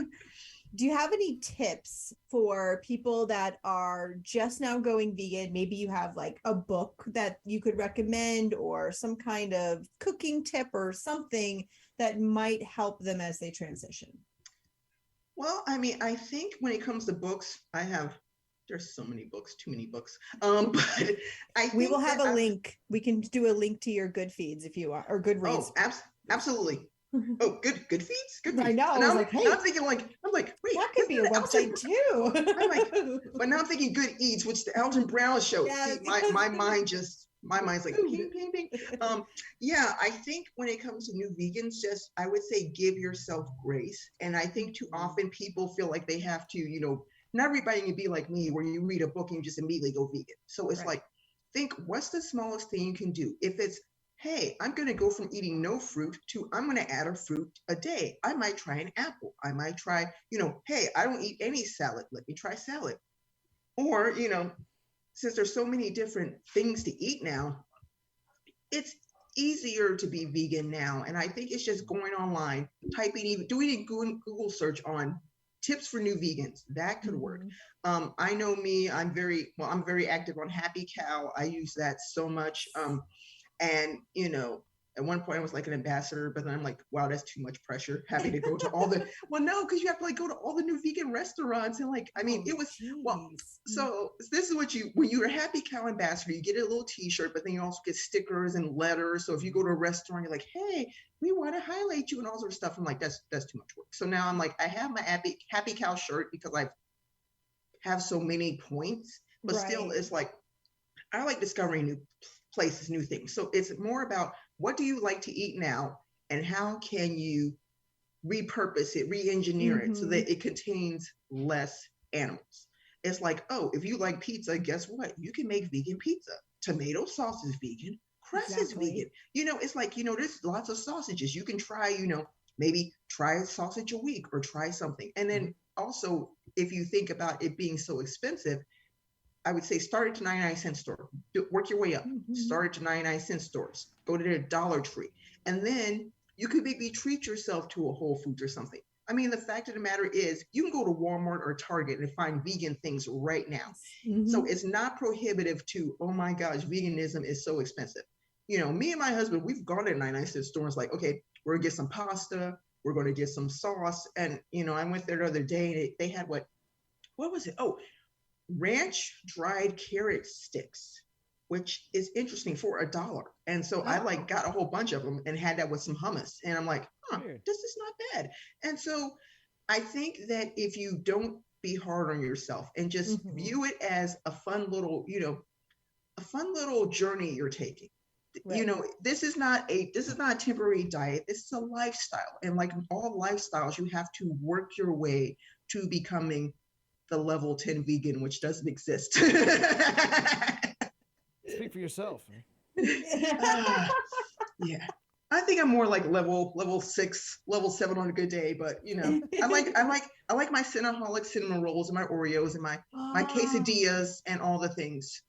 do you have any tips for people that are just now going vegan? Maybe you have like a book that you could recommend, or some kind of cooking tip or something that might help them as they transition. Well, I mean, I think when it comes to books, there's so many books, too many books. But I think we will have a link. We can do a link to your good feeds if you want, or good reads. Oh, absolutely. Oh, good feeds. Good feeds. I know. I was like, hey, I'm thinking wait, that could be a website too. I'm like, but now I'm thinking Good Eats, which the Elton Brown show. Yes. See, my mind's like ping, ping, ping. Yeah, I think when it comes to new vegans, I would say give yourself grace. And I think too often people feel like they have to, not everybody can be like me, where you read a book and you just immediately go vegan. So it's like, think, what's the smallest thing you can do? If it's, hey, I'm going to go from eating no fruit to I'm going to add a fruit a day. I might try an apple. I might try, hey, I don't eat any salad. Let me try salad. Or, since there's so many different things to eat now, it's easier to be vegan now. And I think it's just going online, doing a Google search on tips for new vegans. That could work. I know me, I'm very active on Happy Cow. I use that so much. And, at one point I was like an ambassador, but then I'm like, wow, that's too much pressure. Having to go to all the, well, no, because you have to go to all the new vegan restaurants. And it was, so this is when you're a Happy Cow ambassador, you get a little t-shirt, but then you also get stickers and letters. So if you go to a restaurant, you're like, hey, we want to highlight you and all sort of stuff. I'm like, that's too much work. So now I'm like, I have my Happy Cow shirt because I have so many points, but still it's like, I like discovering new places, new things. So it's more about, what do you like to eat now, and how can you repurpose it, re-engineer it so that it contains less animals? It's like, oh, if you like pizza, guess what? You can make vegan pizza. Tomato sauce is vegan. Crust is vegan. It's like, there's lots of sausages. You can try, maybe try a sausage a week or try something. And then also, if you think about it being so expensive, I would say start at the 99-cent store. Work your way up. Start at the 99-cent stores. Go to the Dollar Tree. And then you could maybe treat yourself to a Whole Foods or something. I mean, the fact of the matter is, you can go to Walmart or Target and find vegan things right now. So it's not prohibitive to, oh my gosh, veganism is so expensive. Me and my husband, we've gone to 99-cent stores like, okay, we're going to get some pasta. We're going to get some sauce. And, I went there the other day and they had what was it? Oh, ranch dried carrot sticks, which is interesting, for $1. And so I like got a whole bunch of them and had that with some hummus. And I'm like, this is not bad. And so I think that if you don't be hard on yourself and just view it as a fun little, a fun little journey you're taking. Right. This is not a temporary diet. This is a lifestyle. And like all lifestyles, you have to work your way to becoming the level 10 vegan, which doesn't exist. Speak for yourself. Yeah. I think I'm more like level 6, level 7 on a good day, but I like my Cinnaholic cinnamon rolls and my Oreos and my quesadillas and all the things.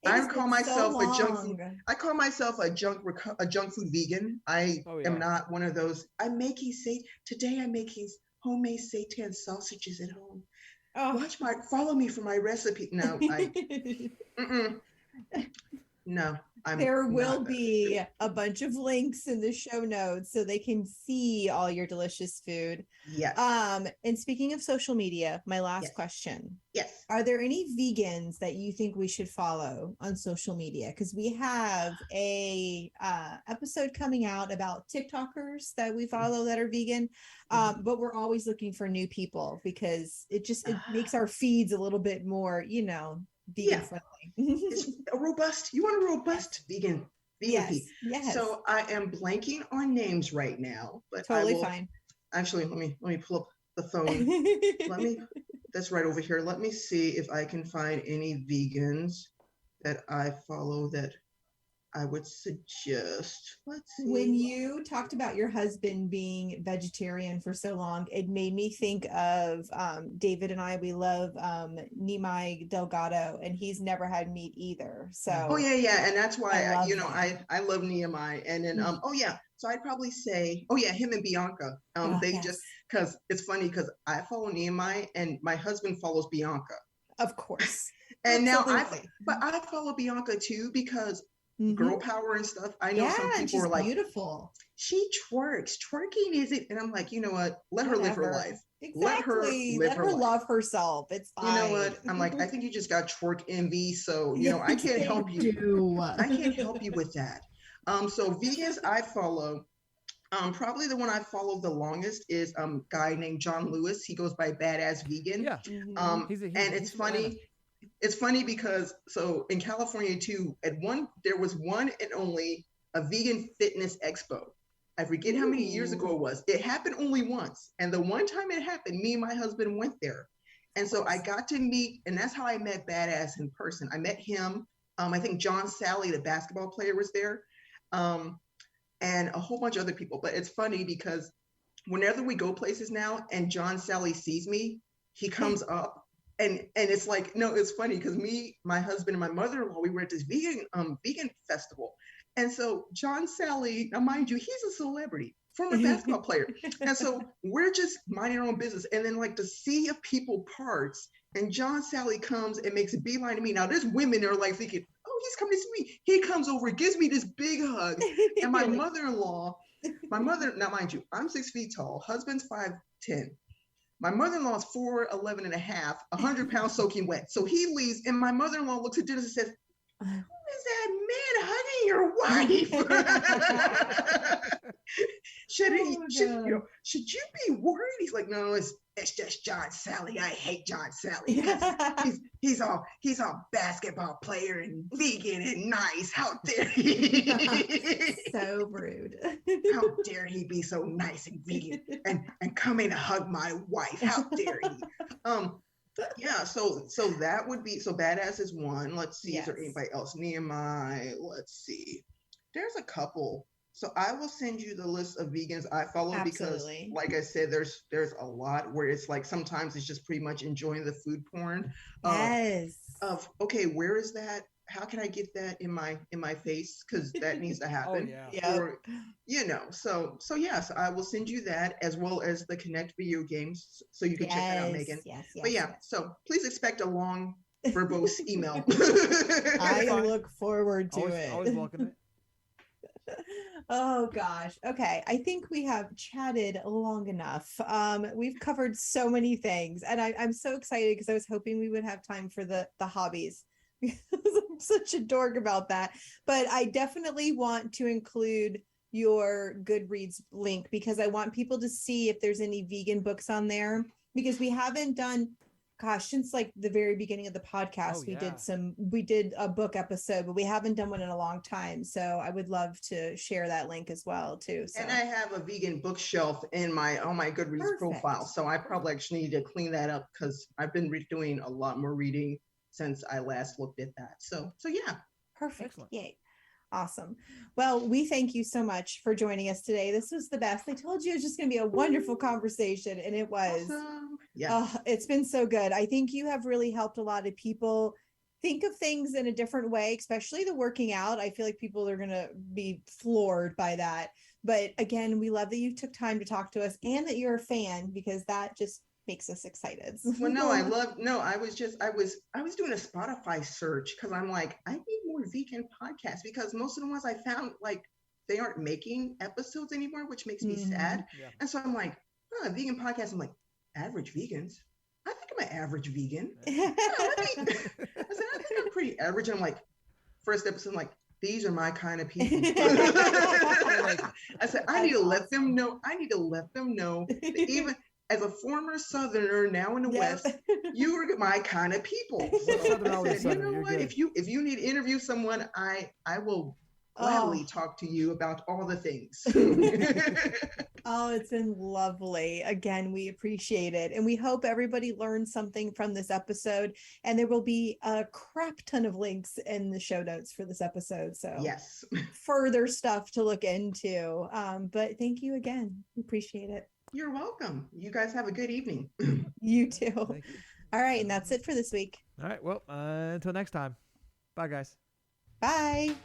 I call myself a junk food. I call myself a junk food vegan. I am not one of those. Today I'm making homemade seitan sausages at home. Follow me for my recipe. No, no. There will be a bunch of links in the show notes so they can see all your delicious food. Yes. And speaking of social media, my last question. Yes. Are there any vegans that you think we should follow on social media? Because we have a episode coming out about TikTokers that we follow that are vegan, but we're always looking for new people because it makes our feeds a little bit more, vegan friendly. It's you want a robust vegan yes, people. Yes. So I am blanking on names right now, but totally fine. Actually, let me pull up the phone. That's right over here. Let me see if I can find any vegans that I follow that I would suggest. Let's see. When you talked about your husband being vegetarian for so long, it made me think of David and I. We love Nimai Delgado, and he's never had meat either. So and that's why I love Nimai. And then so I'd probably say him and Bianca. Just because it's funny because I follow Nimai and my husband follows Bianca. Of course. And Absolutely. Now I follow Bianca too because girl power and stuff. I know some people are like, beautiful. She twerks. Twerking isn't, and I'm like, you know what? Let her live her life. Exactly. Let her love herself. It's fine. You know what? I'm like, I think you just got twerk envy. So I can't help you. I can't help you with that. So vegans I follow. Probably the one I followed the longest is a guy named John Lewis. He goes by Badass Vegan. Yeah. And it's funny. It's funny because so in California too, there was one and only a vegan fitness expo. I forget how many years ago it was. It happened only once. And the one time it happened, me and my husband went there. And so I got to meet, and that's how I met Badass in person. I met him. I think John Sally, the basketball player, was there. And a whole bunch of other people. But it's funny because whenever we go places now and John Sally sees me, he comes up. And it's like, no, it's funny because me, my husband, and my mother-in-law, we were at this vegan festival. And so John Sally, now mind you, he's a celebrity, former basketball player. And so we're just minding our own business. And then like the sea of people parts and John Sally comes and makes a beeline to me. Now there's women that are like thinking, oh, he's coming to see me. He comes over, gives me this big hug. And my mother-in-law, now mind you, I'm 6 feet tall, husband's 5'10". My mother-in-law is 4'11" and a half, 100 pounds soaking wet. So he leaves, and my mother-in-law looks at Dennis and says, who is that man hugging your wife? Should you be worried? He's like, no, it's just John Sally. I hate John Sally. He's all basketball player and vegan and nice. How dare he? So rude. How dare he be so nice and vegan and come in to hug my wife? How dare he? So that would be Badass is one. Let's see, Is there anybody else? Nehemiah. Let's see. There's a couple. So I will send you the list of vegans I follow because, like I said, there's a lot where it's like sometimes it's just pretty much enjoying the food porn. Yes. Where is that? How can I get that in my face? Because that needs to happen. Or, so yes, I will send you that as well as the Connect video games so you can check that out, Megan. Yes. So please expect a long verbose email. I look forward to it. Always welcome it. Oh gosh. Okay. I think we have chatted long enough. We've covered so many things, and I'm so excited because I was hoping we would have time for the hobbies. Because I'm such a dork about that. But I definitely want to include your Goodreads link because I want people to see if there's any vegan books on there because we haven't done gosh, since like the very beginning of the podcast, Oh, yeah. we did a book episode, but we haven't done one in a long time. So I would love to share that link as well too. So And I have a vegan bookshelf in my on my Goodreads perfect. profile, so I probably actually need to clean that up because I've been doing a lot more reading since I last looked at that. So yeah. Perfect. Excellent. Yay. Awesome. Well, we thank you so much for joining us today. This was the best. I told you it was just going to be a wonderful conversation, and it was. Awesome. Yeah. Oh, it's been so good. I think you have really helped a lot of people think of things in a different way, especially the working out. I feel like people are going to be floored by that. But again, we love that you took time to talk to us and that you're a fan because that just makes us excited. Well, no, I was doing a Spotify search because I'm like, I need more vegan podcasts because most of the ones I found, like, they aren't making episodes anymore, which makes me sad. Yeah. And so I'm like, vegan podcast. I'm like, average vegans. I think I'm an average vegan. I think I'm pretty average. And I'm like, first episode, I'm like, these are my kind of people. I said, I need to let them know that even as a former Southerner now in the West, you are my kind of people. So I said, you know what? If you need to interview someone, I will gladly talk to you about all the things. Oh, it's been lovely. Again, we appreciate it. And we hope everybody learned something from this episode. And there will be a crap ton of links in the show notes for this episode. So yes, further stuff to look into. But thank you again. We appreciate it. You're welcome. You guys have a good evening. You too. Thank you. All right. And that's it for this week. All right. Well, until next time. Bye, guys. Bye.